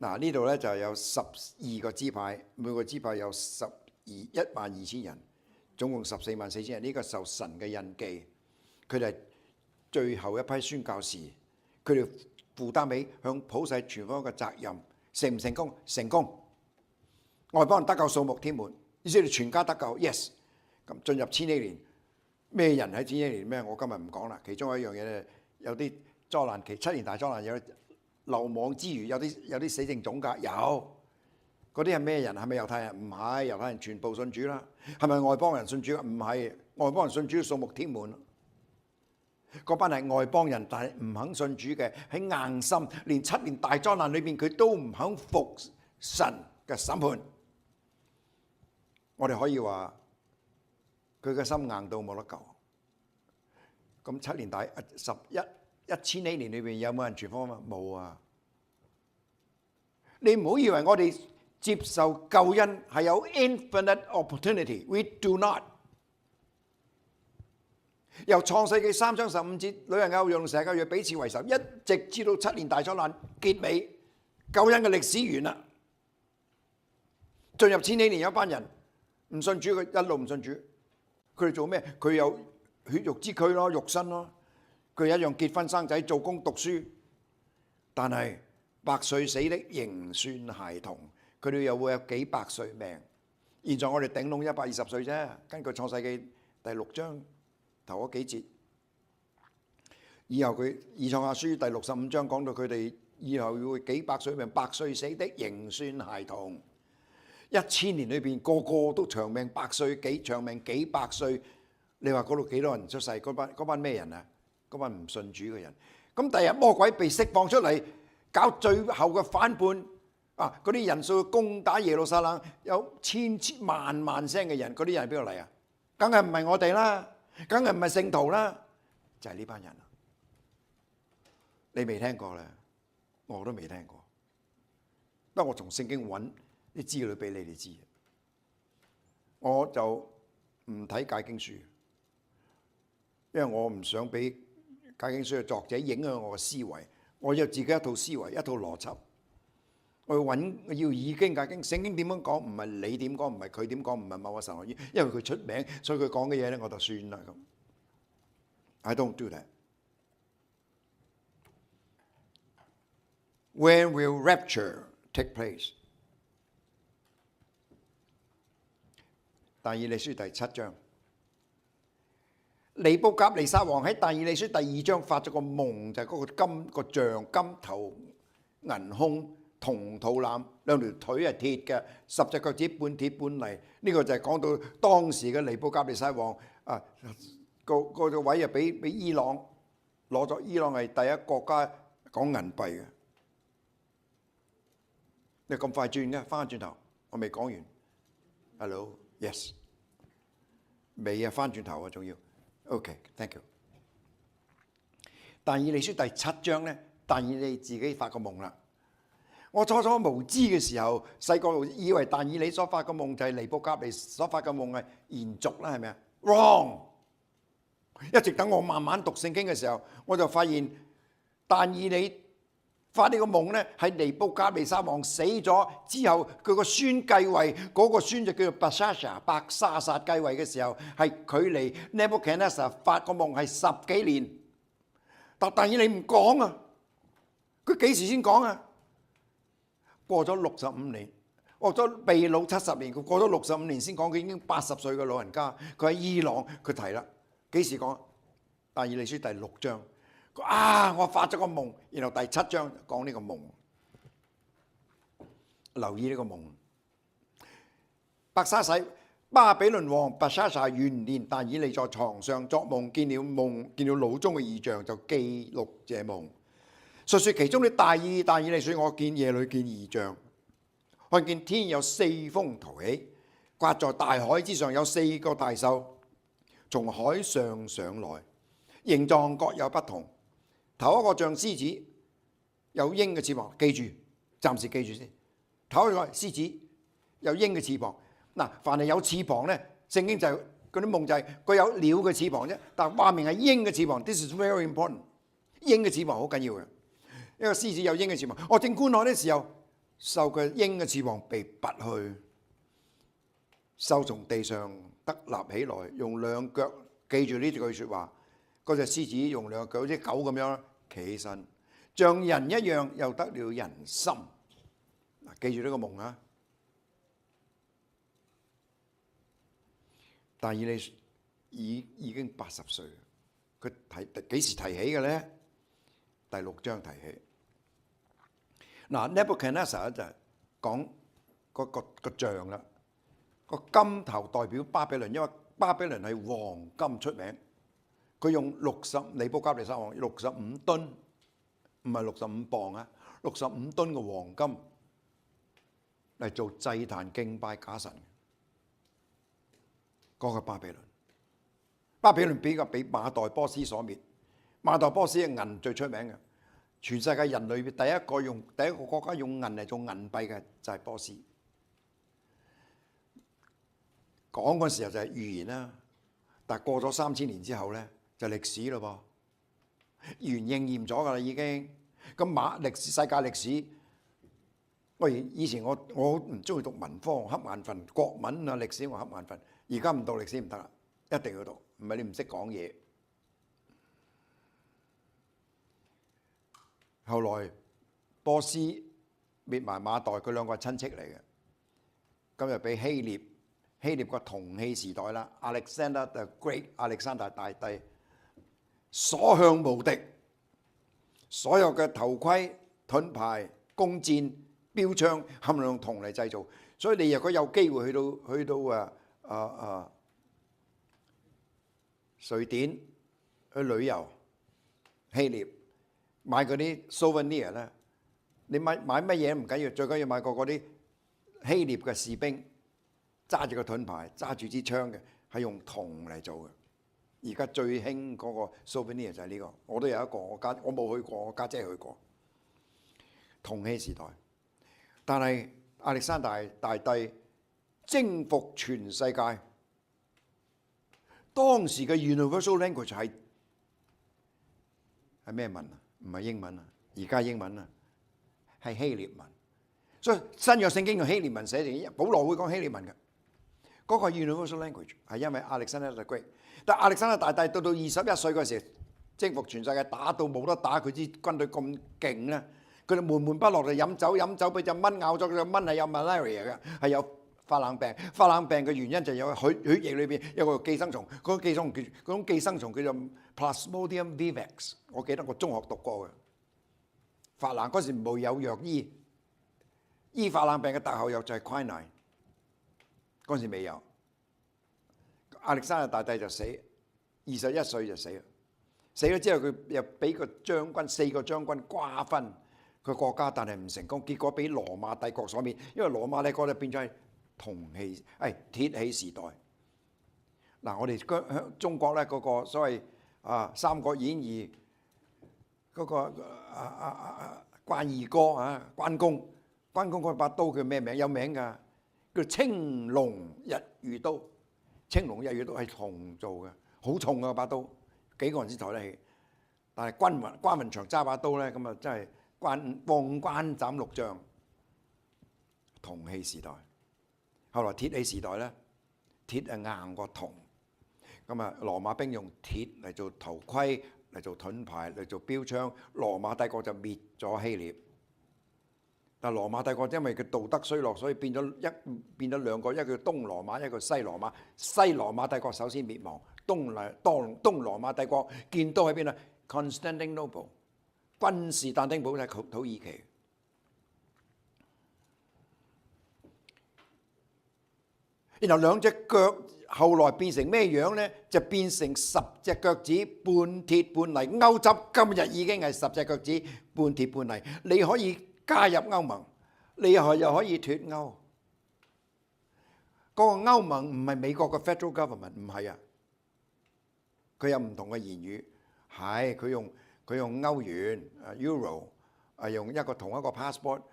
嗱，呢度咧就有12個支派，每個支派有12000人，總共144000人。呢個受神嘅印記，佢哋係最後一批宣教士，佢哋負擔起向普世傳福音嘅責任，成唔成功？成功。外邦人得救數目添滿，以色列全家得救 ，yes。咁進入千禧年，咩人喺千禧年咩？我今日唔講啦。其中一樣嘢咧，有啲災難期，7年大災難有漏網之魚，有啲死剩種㗎，有。嗰啲係咩人？係咪猶太人？唔係，猶太人全部信主啦。係咪外邦人信主？唔係，外邦人信主嘅數目添滿。嗰班係外邦人，但係唔肯信主嘅，喺硬心，連7年大災難裏邊佢都唔肯服神嘅審判。我哋可以話佢嘅心硬到冇得救。咁7年大1000幾年裏邊有冇人傳福音啊？冇啊！你唔好以為我哋接受救恩係有 infinite opportunity， we do not。由創世記3章15節，女人偶用蛇嘅約彼此為仇，一直至到7年大災難結尾，救恩嘅歷史完啦。進入千禧年，有一班人唔信主，佢一路唔信主。佢哋做咩？佢有血肉之軀咯，肉身咯，佢一樣結婚生仔、做工讀書。但係百歲死的仍算孩童，佢哋又會有幾百歲命。現在我哋頂籠120歲啫。根據創世記第6章頭嗰幾節，以後佢以賽亞書第65章講到佢哋以後會幾百歲命，百歲死的仍算孩童。1000年裏邊個個都長命百歲，長命幾百歲。你話嗰度幾多人出世？嗰班咩人啊？嗰班唔信主嘅人。咁第日魔鬼被釋放出嚟，搞最後嘅反叛啊！嗰啲人數攻打耶路撒冷，有千萬萬聲嘅人，嗰啲人喺邊度嚟啊？梗係唔係我哋啦，梗係唔係聖徒啦，就係呢班人。你未聽過咧，我都未聽過。不過我從聖經揾啲資料俾你哋知，我就唔睇解經書，因為我唔想俾解經書嘅作者影響我嘅思維。我有自己一套思維，一套邏輯。我要以經解經，聖經點樣講，唔係你點講，唔係佢點講，唔係某個神學院，因為佢出名，所以佢講嘅嘢咧，我就算啦咁。I don't do that. When will rapture take place? 但以理書第7章，尼布甲尼撒王喺但以理書第2章發咗個夢，就係嗰個像，金頭銀胸銅肚腩，兩條腿係鐵嘅，10隻腳趾半鐵半泥。呢個就係講到當時嘅尼布甲尼撒王啊，個位啊俾伊朗攞咗，伊朗係第一國家講銀幣嘅。你咁快轉嘅，翻轉頭，我未講完。Hello。Yes， 未啊，翻轉頭啊，仲要。OK，thank you。但以理書第7章咧，但以理自己發個夢啦。我初初無知嘅時候，細個以為但以理所發個夢就係尼布甲尼所發個夢係延續啦，係咪啊 ？Wrong！ 一直等我慢慢讀聖經嘅時候，我就發現但以理發呢個夢咧，係尼布甲尼撒王死咗之後，佢個孫繼位，嗰個孫就叫做伯沙撒繼位嘅時候，係距離 Nebuchadnezzar 發個夢係10幾年。但以理唔講啊，佢幾時先講啊？過咗65年，過咗被擄70年，佢過咗65年先講，佢已經80歲嘅老人家，佢喺伊朗，佢提啦，幾時講？但以理書第6章。我發咗個夢，然後第7章講呢個夢。留意呢個夢。巴比倫王伯沙撒元年，但以理在床上作夢，見了腦中嘅異象，就記錄這夢，述說其中的大意。但以理說：我夜裏見異象，看見天有4風濤起，颳在大海之上，有4個大獸從海上上來，形狀各有不同。頭一個像獅子，有鷹嘅翅膀。記住，暫時記住先。頭一個獅子，有鷹嘅翅膀。嗱，凡係有翅膀咧，聖經就係嗰啲夢就係佢有鳥嘅翅膀啫。但係話明係鷹嘅翅膀 ，this is very important。鷹嘅翅膀好緊要嘅，一個獅子有鷹嘅翅膀。我正觀看嘅時候，獸嘅鷹嘅翅膀被拔去，獸從地上得立起來，用兩腳，記住呢句説話。嗰隻獅子用兩腳好似狗咁樣企起身，像人一樣，又得了人心。嗱，記住呢個夢啊！但以理已經80歲，佢幾時提起嘅咧？第6章提起。嗱 ，Nebuchadnezzar 就講個像啦，個金頭代表巴比倫，因為巴比倫係黃金出名。佢用尼布甲尼撒王65噸，唔係65磅啊，65噸嘅黃金嚟做祭壇敬拜假神。嗰個巴比倫，巴比倫比馬代波斯所滅。馬代波斯係銀最出名嘅，全世界人類第一個國家用銀嚟做銀幣嘅就係波斯。講嗰時候就係預言啦，但係過咗3000年之後咧，就歷史咯噃，預言應驗咗㗎啦已經。咁世界歷史，以前我唔中意讀文科，瞌眼瞓，國文啊歷史我瞌眼瞓。而家唔讀歷史唔得啦，一定要讀，唔係你唔識講嘢。後來波斯滅埋馬代，佢兩個係親戚嚟嘅，咁就俾希臘個銅器時代啦 ，Alexander the Great， 亞歷山大大帝所向無敵，所有嘅頭盔、盾牌、弓箭、標槍冚唪唥用銅嚟製造，所以你如果有機會去到瑞典去旅遊，希臘買嗰啲 souvenir 咧，你買乜嘢唔緊要，最緊要買個嗰啲希臘嘅士兵揸住個盾牌，揸住支槍嘅，係用銅嚟做嘅。而家最興嗰個 souvenir 就係呢個，我都有一個，我冇去過，我家姐去過。銅器時代，但係亞歷山大大帝征服全世界，當時嘅 universal language 係咩文啊？唔係英文啊，而家英文啊，係希臘文。所以新約聖經用希臘文寫成，保羅會講希臘文嘅。嗰個 universal language 係因為亞歷山大大帝，但亞歷山大大帝到21歲嗰時征服全世界，打到冇得打，佢支軍隊咁勁咧，佢哋悶不樂就飲酒俾隻蚊咬咗，隻蚊係有 malaria 嘅，係有發冷病。發冷病嘅原因就係有血液裏邊有個寄生蟲，嗰種寄生蟲叫做 Plasmodium vivax， 我記得我中學讀過嘅。發冷嗰時冇有藥醫發冷病嘅特效藥就係 quinine， 嗰時未有。亞歷山大大帝就死，21歲就死啦。死咗之後，佢又俾4個將軍瓜分佢國家，但係唔成功，結果俾羅馬帝國所滅。因為羅馬帝國就變咗係鐵器時代。嗱，我哋中國咧嗰個所謂《三國演義》嗰個關二哥啊，關公嗰把刀叫咩名？有名㗎，叫青龍日月刀。青龍日月刀係銅做嘅，好重啊把刀，幾個人先抬得起。但係關雲長揸把刀咧，咁啊真係放關斬六將。銅器時代，後來鐵器時代咧，鐵係硬過銅。咁啊，羅馬兵用鐵嚟做頭盔，嚟做盾牌，嚟做標槍。羅馬帝國就滅咗希臘。但羅馬帝國因為佢道德衰落，所以變咗兩個，一個叫東羅馬，一個西羅馬。西羅馬帝國首先滅亡，東羅馬帝國見到喺邊啊 ？Constantinople， 君士坦丁堡喺土耳其。然後兩隻腳後來變成咩樣呢？就變成10隻腳趾，半鐵半泥。歐洲今日已經係10隻腳趾，半鐵半泥。你可以加入歐盟，你又可以脫歐。嗰個歐盟唔係美國嘅 federal government， 唔係啊。佢有唔同嘅言語，係佢用歐元Euro， 用同一個 passport。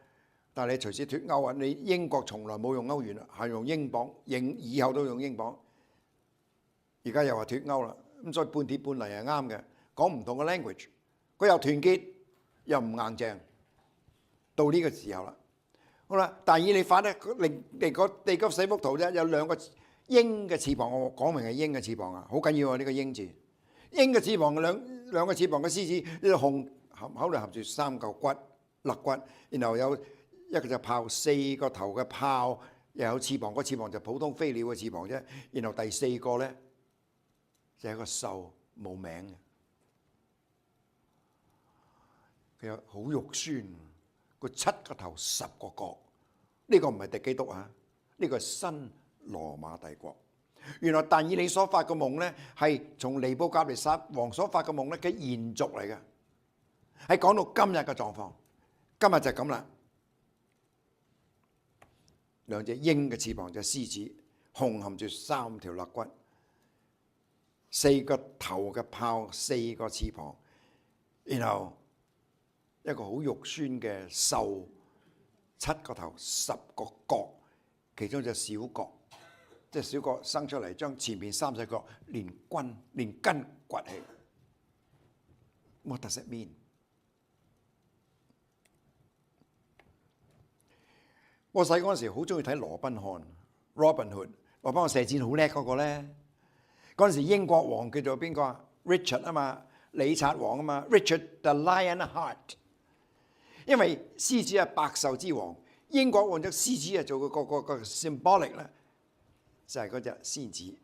但係你隨時脫歐啊！你英國從來冇用歐元，係用英鎊，以後都用英鎊。而家又話脫歐啦，咁所以半鐵半泥係啱嘅，講唔同嘅 language， 佢又團結又唔硬正。到呢個時候啦，好啦，但以理法咧，你嗰4幅圖啫，有兩個鷹嘅翅膀，我講明係鷹嘅翅膀啊，好緊要啊！呢個鷹字，鷹嘅翅膀兩個翅膀嘅獅子，呢個紅口度合住三嚿骨肋骨，然後有一個隻豹，四個頭嘅豹，又有翅膀，個翅膀就普通飛鳥嘅翅膀啫。然後第四個咧就係一個獸，冇名嘅，佢有好肉酸，佢七個頭十個角。呢個唔係敵基督啊，呢個係新羅馬帝國。原來但以理所發嘅夢咧，係從尼布甲尼撒王所發嘅夢咧嘅延續嚟嘅，係講到今日嘅狀況。今日就係咁啦，兩隻鷹嘅翅膀就係獅子，紅含住三條肋骨，四個頭嘅豹，四個翅膀，然後一個好肉酸嘅獸，七個頭十個角，其中隻小角。即係小角生出嚟，將前面三隻角連根掘起。What does it mean？ 我細嗰陣時好中意睇羅賓漢 （Robin Hood）。羅賓漢射箭好叻嗰個咧。嗰陣時英國王叫做邊個啊 ？Richard 啊嘛，理察王啊嘛 ，Richard the Lionheart。因為獅子係百獸之王，英國王咗獅子啊做個 symbolic 啦。就係嗰隻獅子。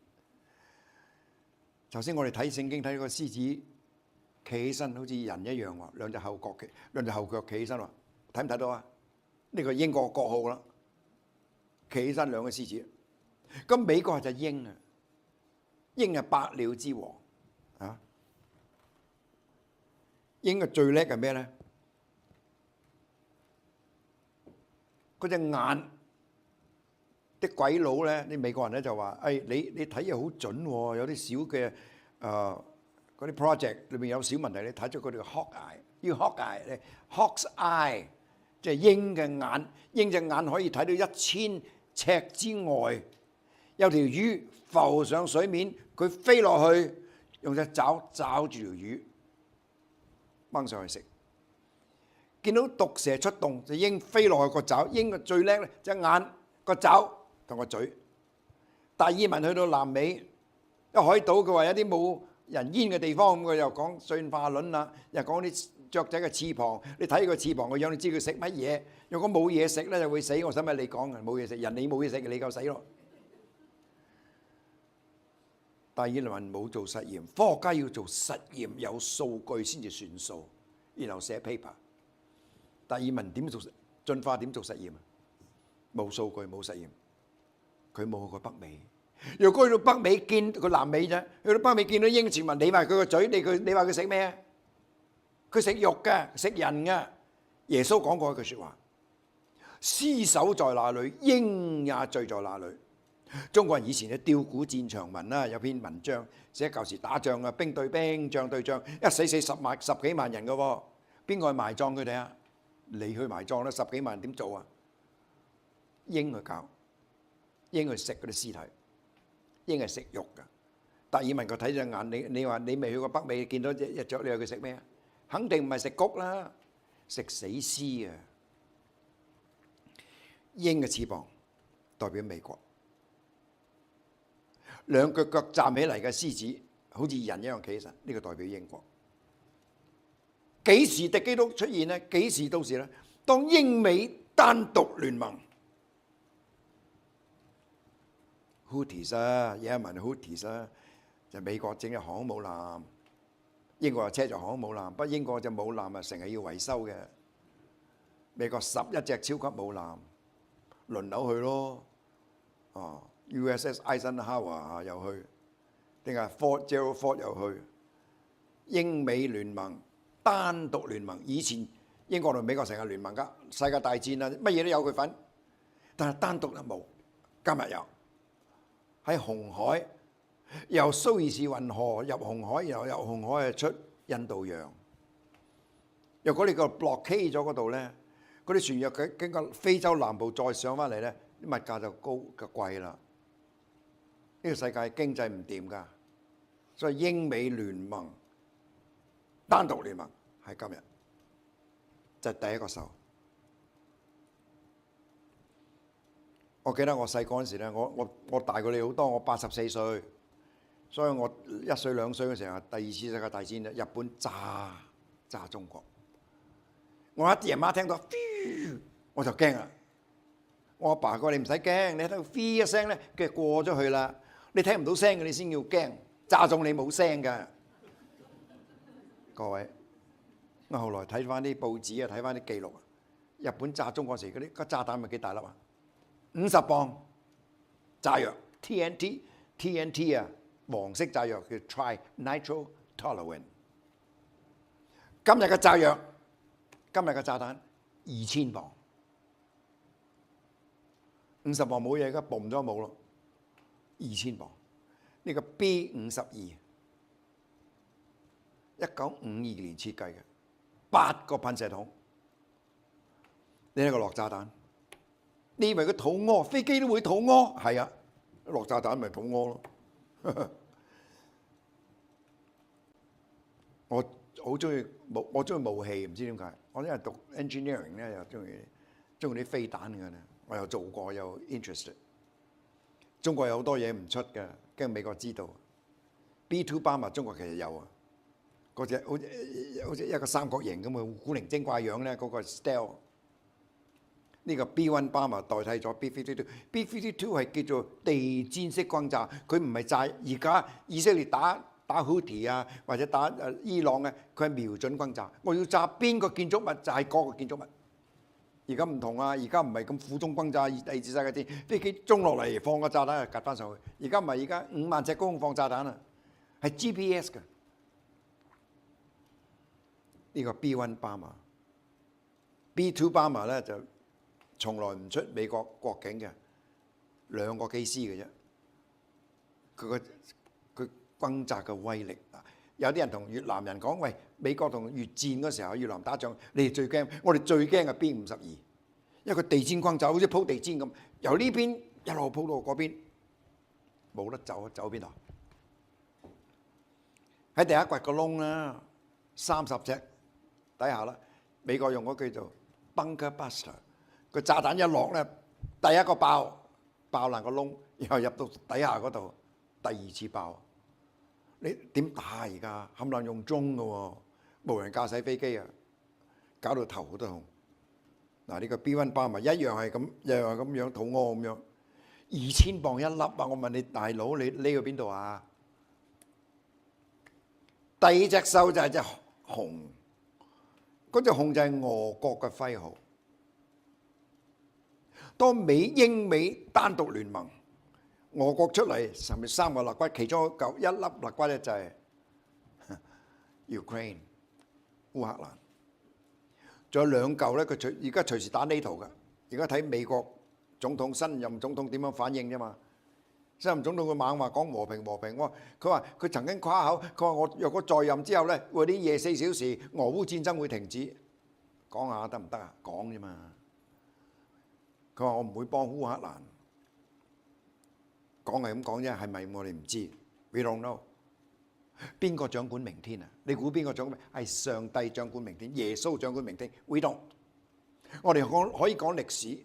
頭先我哋睇聖經睇個獅子企起身，好似人一樣喎，兩隻後腳企起身喎，睇唔睇到啊？呢個英國國號啦，企起身兩個獅子。咁美國係隻鷹啊，鷹係百鳥之王啊。鷹嘅最叻係咩咧？嗰隻眼。啲鬼佬咧，啲美國人咧就話：你睇嘢好準喎，有啲小嘅嗰啲 project 裏邊有小問題，你睇咗佢哋嘅 hawk eye，要 hawk eye，hawk's eye， 即係鷹嘅眼，鷹隻眼可以睇到1000尺之外，有條魚浮上水面，佢飛落去，用隻爪抓住條魚，掹上去食。見到毒蛇出洞，就鷹飛落去個爪，鷹嘅最叻咧，隻眼個爪。同個嘴，達爾文去到南美一海島，佢話有啲冇人煙嘅地方，咁佢又講進化論啦，又講啲雀仔嘅翅膀，你睇個翅膀個樣，你知佢食乜嘢。如果冇嘢食咧，就會死。我使乜你講嘅？冇嘢食，人你冇嘢食，你夠死咯。達爾文冇做實驗，科學家要做實驗，有數據先至算數，然後寫 paper。達爾文點做進化？點做實驗啊？冇數據，冇實驗。佢冇去過北美。如果去到北美見佢南美啫，去到北美見到鷹傳聞，你話佢個嘴，你話佢食咩啊？佢食肉嘅，食人嘅。耶穌講過一句説話：屍首在哪裏，鷹也聚在哪裏。中國人以前嘅吊古戰場文啦，有篇文章寫舊時打仗啊，兵對兵，將對將，一死十幾萬人嘅喎，邊個去埋葬佢哋啊？你去埋葬啦，十幾萬人點做啊？鷹去搞。鷹去食嗰啲屍體，鷹係食肉㗎。達爾文佢睇隻眼，你話你未去過北美見到隻雀，你話佢食咩啊？肯定唔係食穀啦，食死屍啊！鷹嘅翅膀代表美國，兩腳站起嚟嘅獅子好似人一樣企起身，呢個代表英國。幾時敵基督出現呢？幾時到時呢？當英美單獨聯盟。Houthis 啊，也門 Houthis 啊，就美國整隻航空母艦，英國又車咗航空母艦，不過英國隻母艦啊成日要維修嘅，美國11隻超級母艦輪流去咯，USS Eisenhower 又去，定係 Fort Gerald Ford 又去，英美聯盟單獨聯盟，以前英國同美國成日聯盟㗎，世界大戰啊乜嘢都有佢份，但係單獨就冇，今日有。喺紅海，由蘇伊士運河入紅海，然後由紅海出印度洋。如果你個 blockade 咗嗰度咧，嗰啲船若經過非洲南部再上翻嚟咧，啲物價就貴啦。呢個世界經濟唔掂㗎，所以英美聯盟、單獨聯盟係今日就係第一個手。我記得我細個嗰陣時咧，我大過你好多，我84歲，所以我1歲2歲嘅時候，第二次世界大戰日本炸中國。我一夜晚聽到，我就驚啦。我阿爸話：你唔使驚，你睇到飛一聲咧，佢過咗去啦。你聽唔到聲嘅，你先要驚。炸中你冇聲㗎，各位。我後來睇翻啲報紙啊，睇翻啲記錄啊，日本炸中國時嗰啲個炸彈咪幾大粒啊？50磅炸藥 TNT 啊，黃色炸藥叫 Trinitrotoluene。今日嘅炸藥，今日嘅炸彈2000磅，50磅冇嘢，而家嘣咗冇咯，2000磅。呢個 B-52，1952年設計嘅，8個噴射筒。你睇個落炸彈，你以為佢肚屙？飛機都會肚屙？係啊，落炸彈咪肚屙咯。我好中意我中意武器，唔知點解。我因為讀 engineering 咧，又中意啲飛彈嘅咧，我又做過，又 interested。中國有好多嘢唔出嘅，驚美國知道。B2 Bomber 中國其實有啊，嗰隻好似一個三角形咁嘅古靈精怪樣咧，嗰個 Stealth。呢個 B1 Bomber 代替咗 B52。B52 係叫做地毯式轟炸，佢唔係炸。而家以色列打 Houthi 啊，或者打伊朗嘅，佢係瞄準轟炸。我要炸邊個建築物就係嗰個建築物。而家唔同啊！而家唔係咁苦中轟炸，第二次世界戰飛機中落嚟放個炸彈就夾翻上去。而家唔係，而家5萬尺高空放炸彈啊，係 GPS 嘅。呢個 B1 Bomber、B2 Bomber 咧就從來唔出美國國境嘅，2個機師嘅啫。佢轟炸嘅威力啊！有啲人同越南人講：喂，美國同越戰嗰時候，越南打仗，你哋最驚，我哋最驚係 B-52，因為佢地毯轟炸，好似鋪地毯咁，由呢邊一路鋪到嗰邊，冇得走，走邊度？喺地下掘個窿啦，30尺底下啦。美國用嗰句做 bunker buster， 個炸彈一落咧，第一個爆爛個窿，然後入到底下嗰度，第二次爆。你點打啊？而家冚唪唥用鐘嘅喎，無人駕駛飛機啊，搞到頭都痛。嗱，呢個 B1 Bomber一樣係咁，又係咁樣肚屙咁樣，2000磅一粒啊！我問你大佬，你匿去邊度啊？第二隻獸就係隻熊，嗰隻熊就係俄國嘅徽號。當英美單獨聯盟，俄國出嚟，上面3個肋骨，其中一粒肋骨咧就係 Ukraine 烏克蘭，仲有2嚿咧，佢而家隨時打 NATO 㗎。而家睇美國總統新任總統點樣反應啫嘛。新任總統佢猛話講和平，佢話佢曾經誇口，佢話我若果在任之後咧，會啲24小時俄烏戰爭會停止，講下得唔得啊？講啫嘛。佢話我唔會幫烏克蘭。講係咁講啫，係咪我哋唔知 ？We don't know。邊個掌管明天啊？你估邊個掌管？係上帝掌管明天，耶穌掌管明天。We don't。我哋可以講歷史，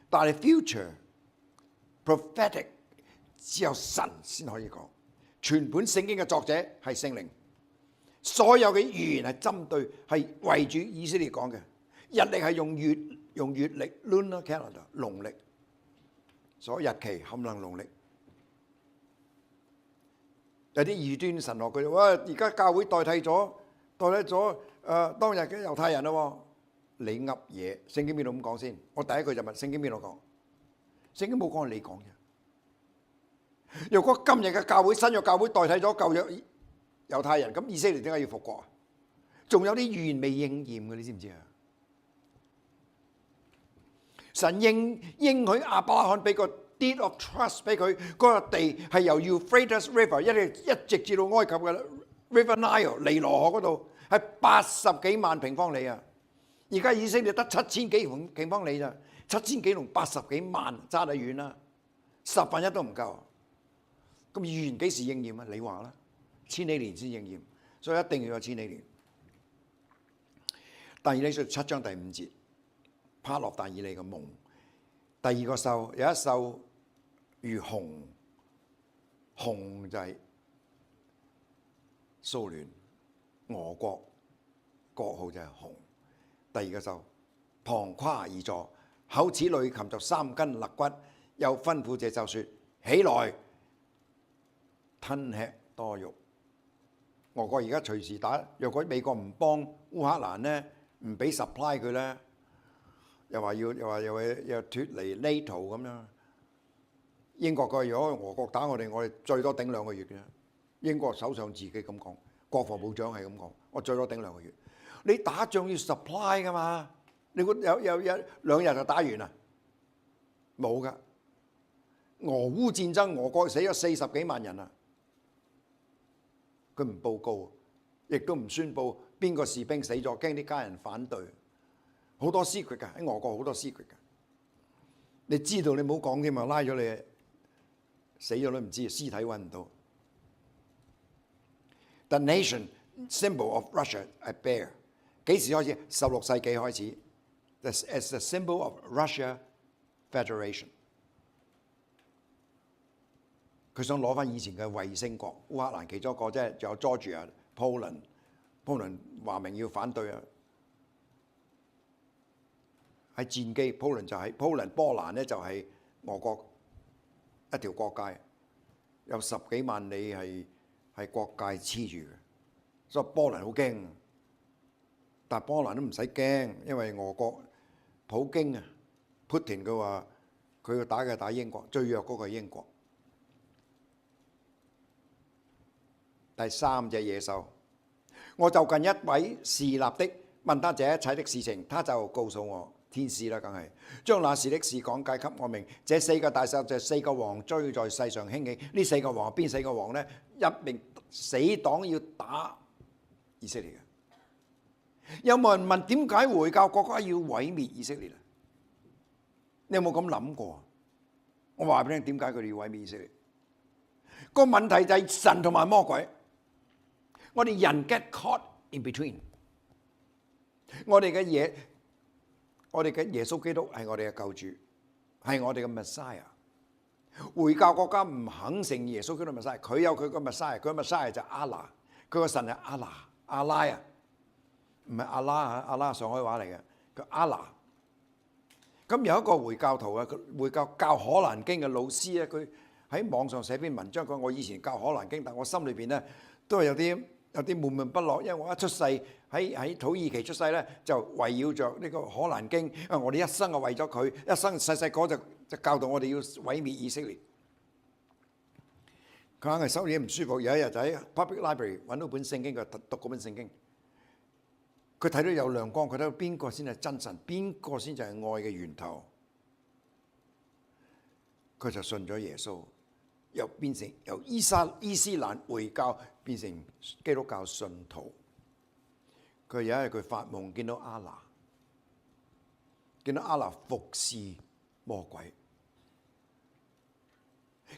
但係 future prophetic 只有神先可以講。全本聖經嘅作者係聖靈，所有嘅預言係針對係為住以色列講嘅。日曆係用月曆 lunar calendar 農曆，所有日期冚唪唥農曆。有啲異端神學佢哋話：而家教會代替咗當日嘅猶太人咯。你噏嘢，聖經邊度咁講先？我第一句就問聖經邊度講？聖經冇講你講嘅。如果今日嘅教會新約教會代替咗舊約猶太人，咁以色列點解要復國啊？仲有啲預言未應驗嘅，你知唔知啊？神應許亞伯拉罕俾個 deed of trust 俾佢，嗰個地係由 Euphrates River 一直至到埃及嘅 River Nile 尼羅河嗰度，係80幾萬平方里啊！而家以色列得7000幾平方里咋，7000幾同80幾萬差得遠啦，1/10都唔夠。咁預言幾時應驗啊？你話啦，千禧年先應驗，所以一定要有千禧年。但以理書7章第5節，帕洛但以理嘅夢，第二個獸有一獸如熊，熊就係蘇聯、俄國，國號就係熊。第二個獸旁跨而坐，口齒裏含着3根肋骨，又吩咐這獸說：起來，吞吃多肉。俄國而家隨時打，若果美國唔幫烏克蘭呢，唔俾 supply 佢呢，又話要脱離 NATO 咁樣。英國個如果俄國打我哋最多頂2個月嘅。英國首相自己咁講，國防部長係咁講，我最多頂2個月。你打仗要 supply 噶嘛？你估有2日就打完啦？冇噶。俄烏戰爭，俄國死咗40幾萬人啊！佢唔報告，亦都唔宣佈邊個士兵死咗，驚啲家人反對。好多 secret 㗎，喺俄國好多 secret 㗎。你知道你唔好講添嘛，拉咗你死咗都唔知，屍體揾唔到。The nation symbol of Russia a bear。幾時開始？16世紀開始。As the symbol of Russia Federation。佢想攞翻以前嘅衛星國，烏克蘭其中一個啫，仲有 Georgia、Poland 話明要反對啊！喺戰機 Poland 就係 Poland 波蘭咧就係俄國一條國界，有10幾萬里係國界黐住嘅，所以波蘭好驚。但係波蘭都唔使驚，因為俄國普京啊 Putin 佢話佢要打嘅打英國，最弱嗰個係英國。第3隻野獸，我就近一位侍立的，問他這一切的事情，他就告訴我，天使啦，梗係將那時的事講解給我明。這4個大獸就4個王追在世上興起，呢4個王邊4個王呢？一命死黨要打以色列嘅。有冇人問點解回教國家要毀滅以色列啊？你有冇咁諗過？我話俾你聽，點解佢哋要毀滅以色列？個問題就係神同埋魔鬼。我哋人 get caught in between。我哋嘅耶穌基督係我哋嘅救主，係我哋嘅 Messiah。回教國家唔肯承認耶穌基督 Messiah， 佢有佢個 Messiah， 佢個 Messiah 就係阿拉，佢個神係阿拉，阿拉啊，唔係阿拉啊，阿拉上海話嚟嘅，佢阿拉。咁有一個回教徒啊，回教教可蘭經嘅老師咧，佢喺網上寫篇文章，講我以前教可蘭經，但我心裏邊咧都係有啲悶悶不樂，因為我一出世喺土耳其出世咧，就圍繞着呢個可蘭經，因為我哋一生啊為咗佢，一生細個就教導我哋要毀滅以色列。佢硬係收嘢唔舒服，有一日就喺 public library 揾到本聖經，佢讀嗰本聖經，佢睇到有亮光，佢睇到邊個先係真神，邊個先就係愛嘅源頭，佢就信咗耶穌。又變成由伊斯蘭回教變成基督教信徒。佢有一日佢發夢見到阿拉服侍魔鬼。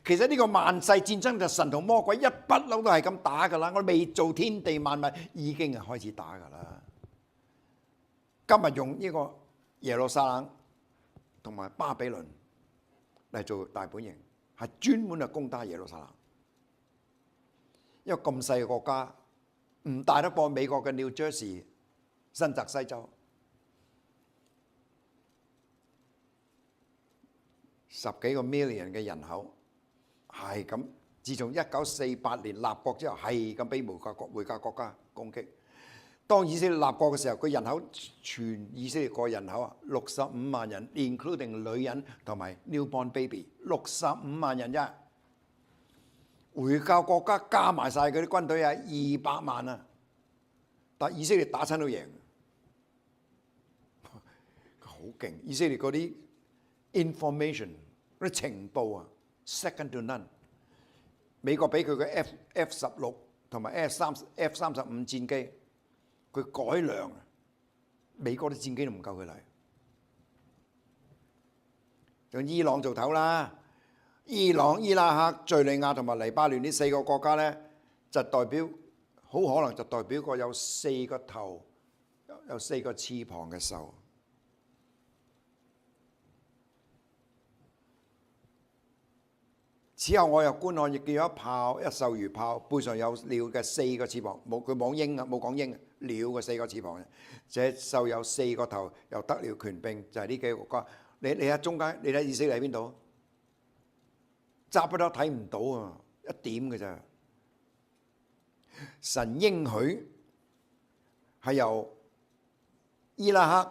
其實呢個萬世戰爭就神同魔鬼一不嬲都係咁打㗎啦。我未做天地萬物已經係開始打㗎啦。今日用呢個耶路撒冷同埋巴比倫嚟做大本營。係專門係攻打耶路撒冷，因為咁細嘅國家唔大得過美國嘅 New Jersey 新澤西州，10幾個 million 嘅人口，係咁。自從1948年立國之後，係咁俾回教國家攻擊。當以色列立國嘅時候，佢人口全以色列個人口啊65萬人 ，including 女人同埋 newborn baby，65萬人啫。回教國家加埋晒佢啲軍隊係200萬啊，但以色列打親都贏，好勁！以色列嗰啲 information 嗰啲情報啊 ，second to none。美國俾佢嘅 F-16同埋 F-35戰機。佢改良，美國啲戰機都唔夠佢嚟。用伊朗做頭啦，伊朗、伊拉克、敍利亞同埋黎巴嫩呢4個國家咧，就代表好可能就代表個有4個頭、有4個翅膀嘅獸。此後我又觀看，亦見有一獸如豹，背上有鳥嘅4個翅膀，佢冇鷹啊，冇講鷹，鳥嘅4個翅膀。這獸有4個頭，又得了權柄，就係呢幾個國家。你喺中間，你睇以色列喺邊度？揸不得睇唔到啊，一點嘅咋。神應許係由伊拉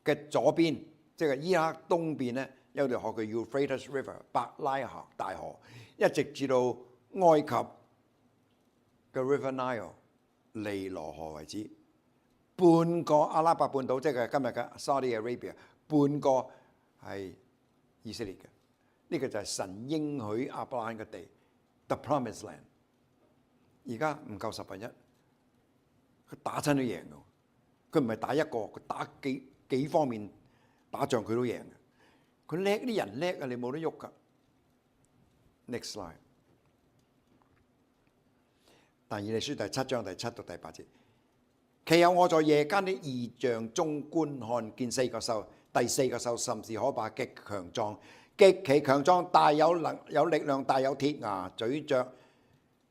克嘅左邊，即係伊拉克東邊咧，有條河叫 Euphrates River 伯拉河大河，一直至到埃及嘅 River Nile 尼羅河為止。半個阿拉伯半島，即係今日嘅 Saudi Arabia， 半個係以色列嘅。呢個就係神應許亞伯拉罕嘅地 ，The Promised Land。而家唔夠1/10，佢打親都贏嘅。佢唔係打一個，佢打幾方面打仗佢都贏嘅。佢叻，啲人叻啊，你冇得喐㗎。Next slide。但以理書第7章第7到第8節。其後我在夜間的異象中觀看，見4個獸，第4個獸甚是可怕，極強壯，極其強壯，大有力量，大有鐵牙，咀嚼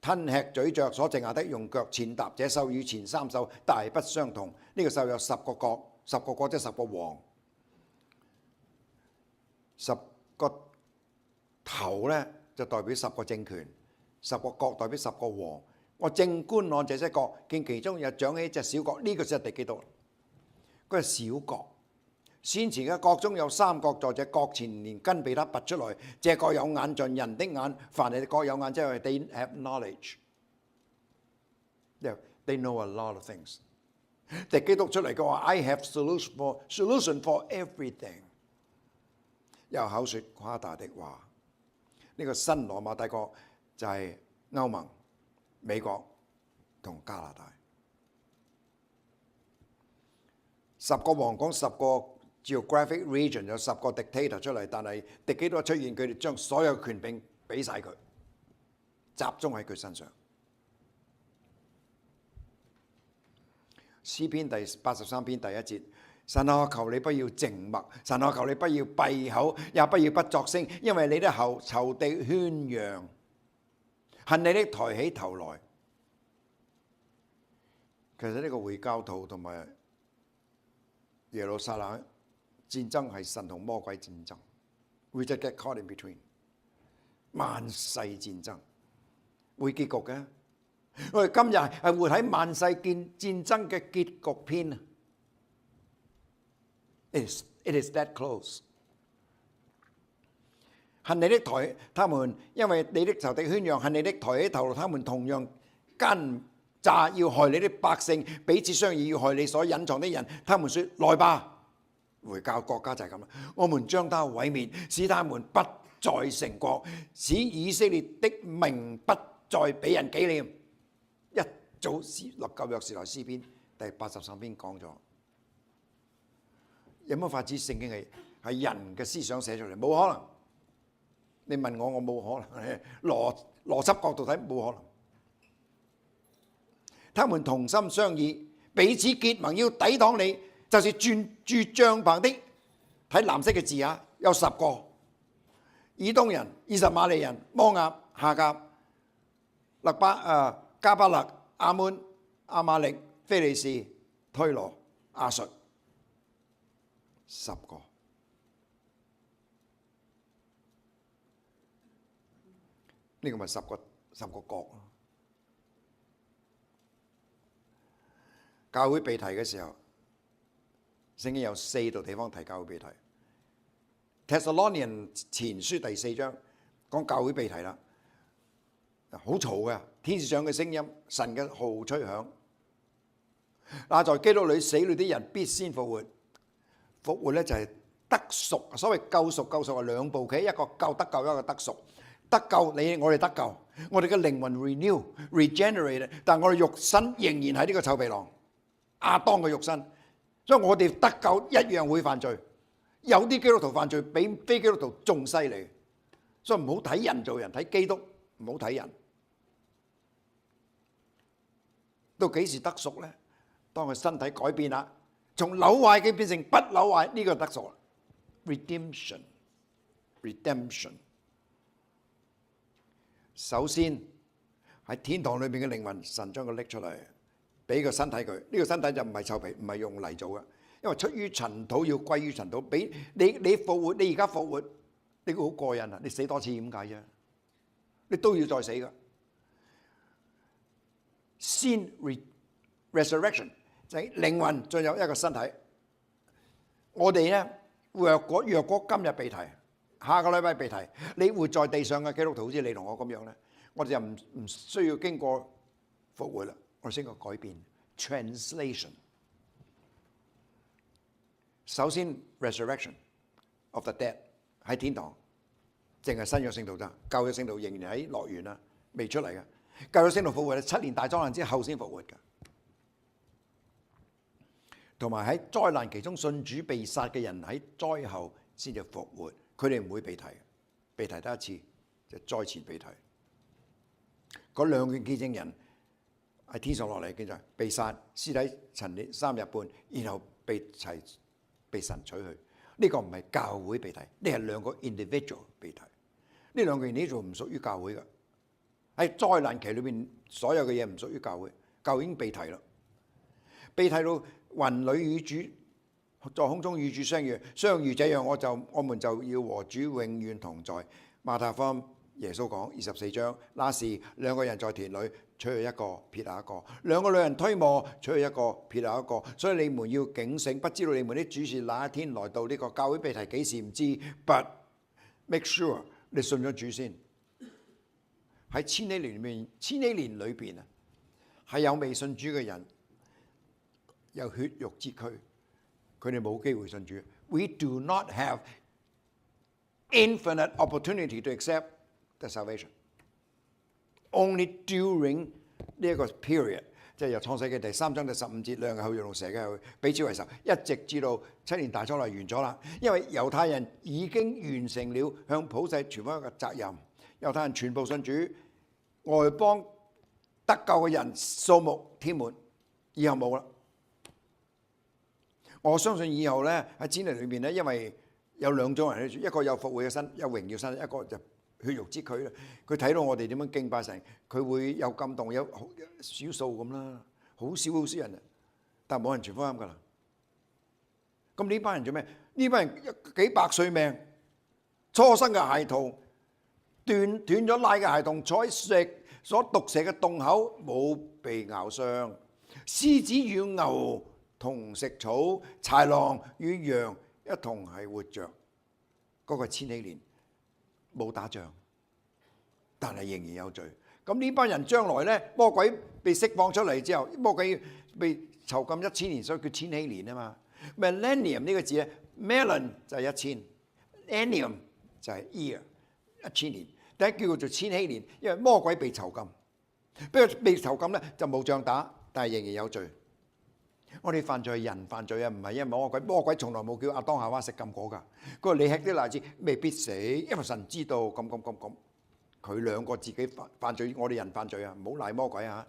吞吃咀嚼所剩下的，用腳踐踏。這獸與前3獸大不相同。呢個獸有10個角，10個角即10個王，10個頭咧就代表10個政權，10個角代表10個王。我正觀看這些角，見其中又長起一隻小角，呢個就係第幾度？嗰隻小角。先前嘅角中有3角，在這角前連根被他拔出來。這角有眼像人的眼，凡係角有眼，即係 they have knowledge， they know a lot of things。敵基督出嚟嘅話 ，I have solution for everything。有口說誇大的話。呢個新羅馬帝國就係歐盟、美國同加拿大。10個王講10個 geographic region， 有10個 dictator 出嚟，但係敵基督出現，佢哋將所有權柄俾晒佢，集中喺佢身上。詩篇第83篇第1節：神啊，我求你不要靜默，神啊，我求你不要閉口，也不要不作聲，因為你的仇敵喧嚷，恨你的抬起頭來。其實呢個回教徒同埋耶路撒冷戰爭係神同魔鬼戰爭 ，we just get caught in between， 萬世戰爭會結局嘅。我哋今日係活喺萬世戰爭嘅結局篇啊 ！It is that close。恨你的他們因為你的仇敵喧嚷，恨你的抬起頭來，他們同樣奸詐，要害你的百姓，彼此商議，要害你所隱藏的人。他們說：來吧！回教國家就係咁啦，我們將他毀滅，使他們不再成國，使以色列的名不再俾人紀念。一早舊約時代詩篇第83篇講咗，有乜法子聖經係人嘅思想寫出嚟？冇可能。你問我冇可能。邏輯角度睇冇可能。他們同心商議，彼此結盟，要抵擋你。就是住帳棚的，睇藍色嘅字啊，有10個。以東人、以實瑪利人、摩押、夏甲、加巴勒、亞捫、亞瑪力、非利士、推羅、亞述，10個。呢個咪10個角咯。教會被提嘅時候，聖經有4度地方提教會被提。Thessalonian 前書第4章講教會被提啦，好嘈嘅，天使長嘅聲音，神嘅號吹響。那在基督裏死了啲人必先復活，復活咧就係得贖。所謂救贖係兩部棋，一個救得救，一個得贖。得救我哋得救，我哋嘅靈魂 regenerate， 但我哋肉身仍然喺呢個臭皮囊，亞當嘅肉身。所以我哋得救一樣會犯罪，有啲基督徒犯罪比非基督徒仲犀利，所以唔好睇人做人，睇基督，唔好睇人。到幾時得贖咧？當佢身體改變啦，從朽壞嘅變成不朽壞，呢個得贖。Redemption。首先喺天堂裏邊嘅靈魂，神將佢拎出嚟，俾個身體佢。呢個身體就唔係臭皮，唔係用泥做嘅，因為出於塵土要歸於塵土。俾你復活，你而家復活，呢個好過癮啊！你死多次點解啫？你都要再死噶。先 resurrection 就係靈魂進入一個身體。我哋咧，若果今日被提，下個禮拜被提，你活在地上嘅基督徒，好似你同我咁樣咧，我哋就唔需要經過復活啦，我哋先個改變 translation。首先 resurrection of the dead 喺天堂，淨係新約聖徒咋，舊約聖徒仍然喺樂園啦，未出嚟嘅。舊約聖徒復活係7年大災難之後先復活嘅，同埋喺災難其中信主被殺嘅人喺災後先至復活，佢哋唔會被提，被提得一次就災前被提。嗰兩件見證人喺天上落嚟嘅就被殺，屍體陳列3日半，然後被神取去。呢個唔係教會被提，呢係兩個 individual 被提。呢兩個 individual 唔屬於教會嘅。喺災難期裏邊，所有嘅嘢唔屬於教會，教會已經被提啦。被提到雲裏與主在空中與主相遇，相遇這樣我們就要和主永遠同在。馬太福音耶穌講24章，那時兩個人在田裏，取去一個，撇下一個；兩個女人推磨，取去一個，撇下一個。所以你們要警醒，不知道你們的主是哪一天來到。呢個教會被提幾時唔知 ，but make sure 你信咗主先。喺千禧年裏邊啊，係有未信主嘅人，有血肉之軀，佢哋冇機會信主。We do not have infinite opportunity to accept the salvation. Only during 呢一個 period， 即係由創世記第3章第15節，兩日後，用蛇嘅彼此為仇，一直至到7年大災難完咗啦。因為猶太人已經完成了向普世傳福音嘅責任，猶太人全部信主，外邦得救嘅人數目添滿，以後冇啦。我相信以後咧喺千年裏面咧，因為有兩種人，一個有復活嘅身，有榮耀身，一個就血肉之軀啦。佢睇到我哋點樣敬拜神，佢會有感動，有少數咁啦，好少人啊，但係冇人傳福音噶啦。咁呢班人做咩？呢班人幾百歲命，初生嘅孩童，斷咗奶嘅孩童，坐喺所毒蛇嘅洞口冇被咬傷，獅子與牛同食草，豺狼與羊一同係活着。嗰個千禧年冇打仗，但係仍然有罪。咁呢班人將來咧，魔鬼被釋放出嚟之後，魔鬼被囚禁1000年，所以叫千禧年啊嘛。Millennium 呢個字咧 ，Millenn 就係1000，Annium 就係 year，1000年。第一叫做千禧年，因為魔鬼被囚禁，不過被囚禁咧就冇仗打，但係仍然有罪。我哋犯罪係人犯罪啊，唔係因為魔鬼。魔鬼從來冇叫亞當夏娃食禁果㗎。佢話你吃啲荔枝未必死，因為神知道咁。佢兩個自己犯罪，我哋人犯罪啊，唔好賴魔鬼啊！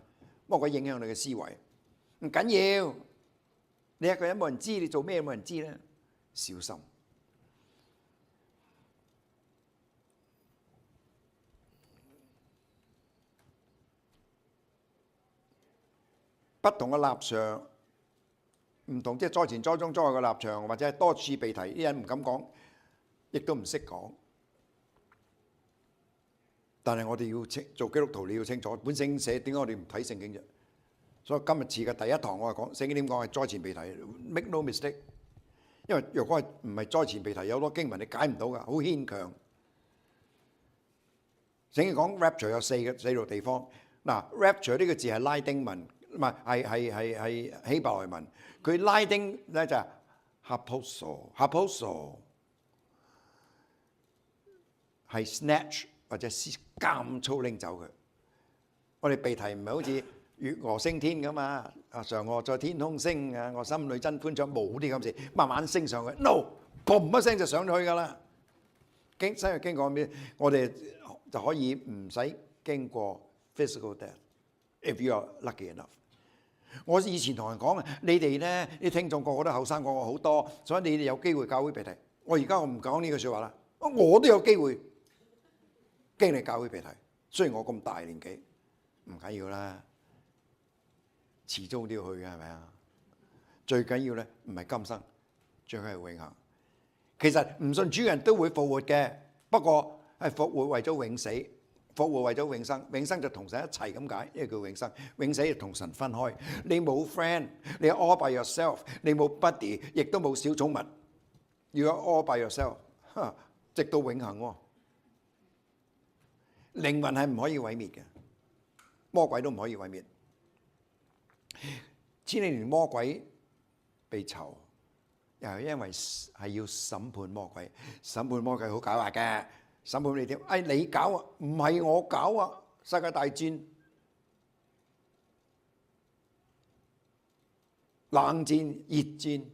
魔鬼影響你嘅思維，唔緊要。你一個人冇人知，你做咩冇人知咧？小心。不同嘅立場。唔同，即係災前、災中、災後嘅立場，或者係多次被提，啲人唔敢講，亦都唔識講。但係我哋要做基督徒，你要清楚本聖經寫點解我哋唔睇聖經啫。所以今日遲嘅第一堂我係講聖經點講係災前被提 ，make no mistake。因為若果係唔係災前被提，有好多經文你解唔到㗎，好牽強。聖經講 rapture 有四個地方。嗱 rapture 呢個字係拉丁文。唔係希伯來文，佢拉丁咧就係 hapazo 係 snatch 或者監操拎走佢。我哋被提唔係好似月娥升天咁嘛，嫦娥在天空升啊，我心裏真歡暢，冇啲咁事，慢慢升上去。No， 砰一聲就上去㗎啦。新約經過咩？我哋就可以唔使經過 physical death，if you are lucky enough。我以前同人講啊，你哋咧啲聽眾個個都後生過我好多，所以你哋有機會教會被提。我而家我唔講呢個説話啦，我都有機會經歷教會被提。雖然我咁大年紀，唔緊要啦，遲早都要去嘅，係咪啊？最緊要咧唔係今生，最緊係永恆。其實唔信主嘅人都會復活嘅，不過係復活為咗永死，復活為咗永生。永生就同神一齊咁解，呢個叫永生。永死就同神分開。你冇 friend，你 all by yourself，你冇 buddy，亦都冇小寵物。如果 all by yourself，直到永恆喎。靈魂係唔可以毀滅嘅，魔鬼都唔可以毀滅。千禧年魔鬼被囚，又係因為係要審判魔鬼。審判魔鬼好狡猾嘅，審判你點？你搞啊，唔係我搞啊！世界大戰、冷戰、熱戰、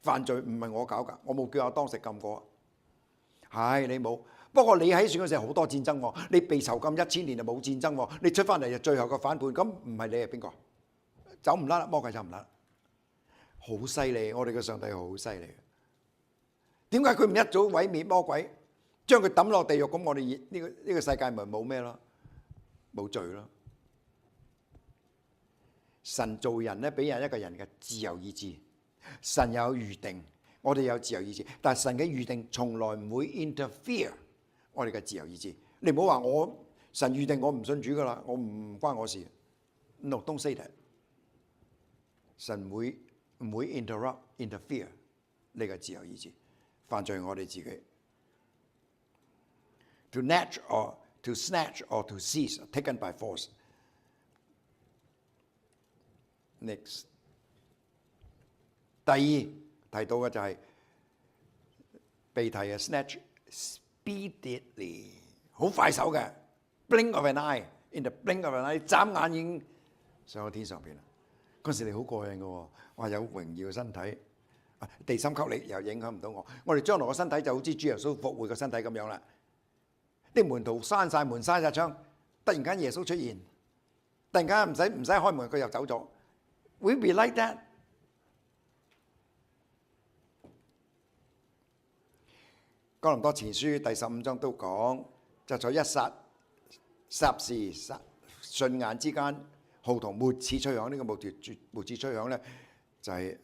犯罪唔係我搞㗎，我冇叫阿當食禁過。係你冇。不過你喺選嗰時好多戰爭喎，你被囚禁1000年就冇戰爭喎，你出翻嚟就最後個反叛，咁唔係你係邊個？走唔甩，魔鬼走唔甩，好犀利！我哋嘅上帝好犀利。點解佢唔一早毀滅魔鬼，將佢抌落地獄？咁我哋呢個世界咪冇咩咯？冇罪咯。神造人咧，俾人一個人嘅自由意志，神有預定，我哋有自由意志，但係神嘅預定從來唔會 interfere我哋嘅自由意志。你唔好話我神預定我唔信主噶啦，我唔關我事。No, don't say that。神唔會 interfere 呢個自由意志，犯罪我哋自己。To snatch or to seize, taken by force. Next， 第二提到嘅就係被提嘅 snatch speedily， 好快手嘅 blink of an eye，in the blink of an eye， 眨眼已經上到天上邊啦。嗰時你好過癮嘅喎，話有榮耀身體，地心吸力又影響唔到我。我哋將來個身體就好似主耶穌復活個身體咁樣啦。啲門徒閂晒門閂晒窗，突然間耶穌出現，突然間唔使開門佢又走咗。Will be like that。哥林多前書第15章都講，就在一霎時瞬眼之間，號筒末次吹響。呢個末次吹響咧，就係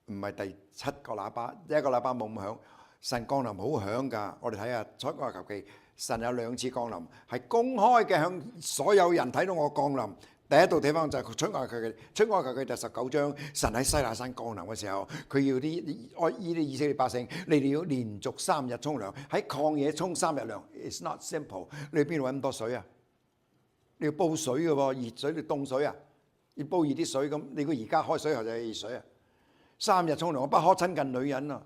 唔係第7個喇叭，一個喇叭冇咁響。神降臨好響㗎，我哋睇下出埃及記，神有2次降臨，係公開嘅向所有人睇到我降臨。第一度地方就係出埃及記第19章，神喺西奈山降臨嘅時候，佢要啲以色列百姓，你哋要連續3日沖涼，喺曠野沖3日涼。It's not simple。你邊度揾咁多水啊？你要煲水嘅喎，熱水定凍水啊？要煲熱啲水咁，你估而家開水喉就係熱水啊？3日沖涼，我不可親近女人啊！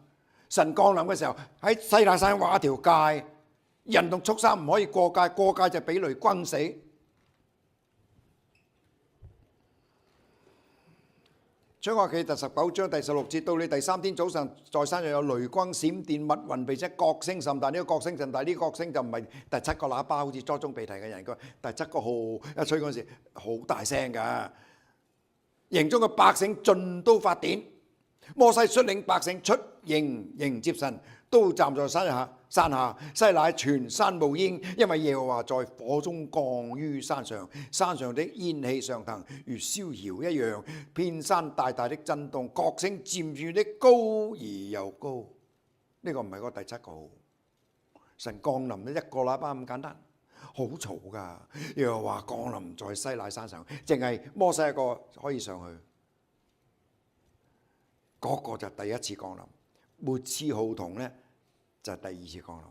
神降臨嘅時候喺西奈山畫條界，人同畜生唔可以過界，過界就俾雷轟死。出埃及記第19章第16節，到你第3天早上，在山上有雷轟、閃電、密雲，並且角聲甚大。呢個角聲甚大，呢個角聲就唔係第7個喇叭，好似初中被提嘅人個第7個號一吹嗰陣時，好大聲㗎。營中嘅百姓盡都發癲。摩西率領百姓出營迎接神，都站在山下。西乃全山冒煙，因為耶和華在火中降於山上，山上的煙氣上騰，如燒窯一樣。遍山大大的震動，角聲漸漸的高而又高。呢個唔係嗰第7個號，神降臨一個喇叭咁簡單，好嘈㗎。耶和華降臨在西乃山上，淨係摩西一個可以上去。嗰個就第1次降臨，末次號筒咧就第2次降臨。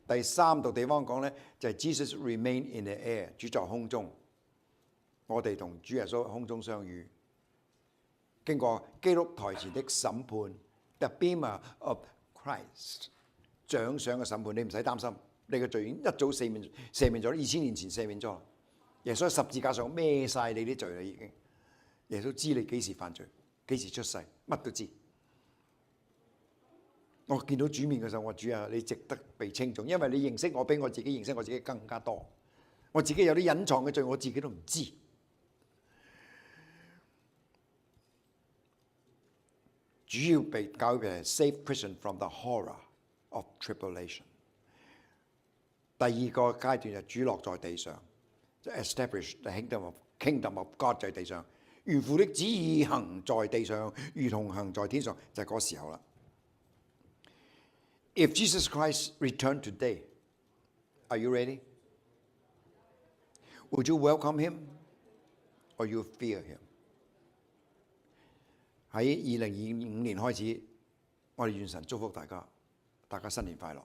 第3度地方講咧就係 Jesus remain in the air， 主在空中，我哋同主耶穌空中相遇，經過基督台前的審判 ，the bema of Christ， 獎賞嘅審判，你唔使擔心，你嘅罪已經一早赦免咗，2000年前赦免咗。耶穌喺十字架上孭晒你啲罪啦，已經。耶穌知你幾時犯罪，幾時出世，乜都知。我見到主面嘅時候，我話主啊，你值得被稱頌，因為你認識我比我自己認識我自己更加多。我自己有啲隱藏嘅罪，我自己都唔知。主要被教嘅係 save Christian from the horror of tribulation。第二個階段就主落在地上，就 establish the kingdom of God 在地上，如父的旨意行在地上，如同行在天上，就係嗰個時候啦。If Jesus Christ returned today, are you ready? Would you welcome him or you fear him? 喺2025年開始，我哋願神祝福大家，大家新年快樂。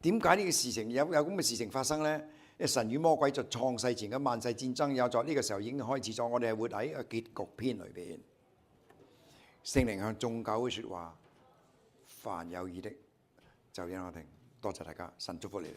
點解呢個事情有咁嘅事情發生呢？神與魔鬼在創世前嘅萬世戰爭有在呢個時候已經開始咗，我哋係活喺一個結局篇裏邊。聖靈向眾教會説話，凡有耳的就應我聽。多謝大家，神祝福你哋。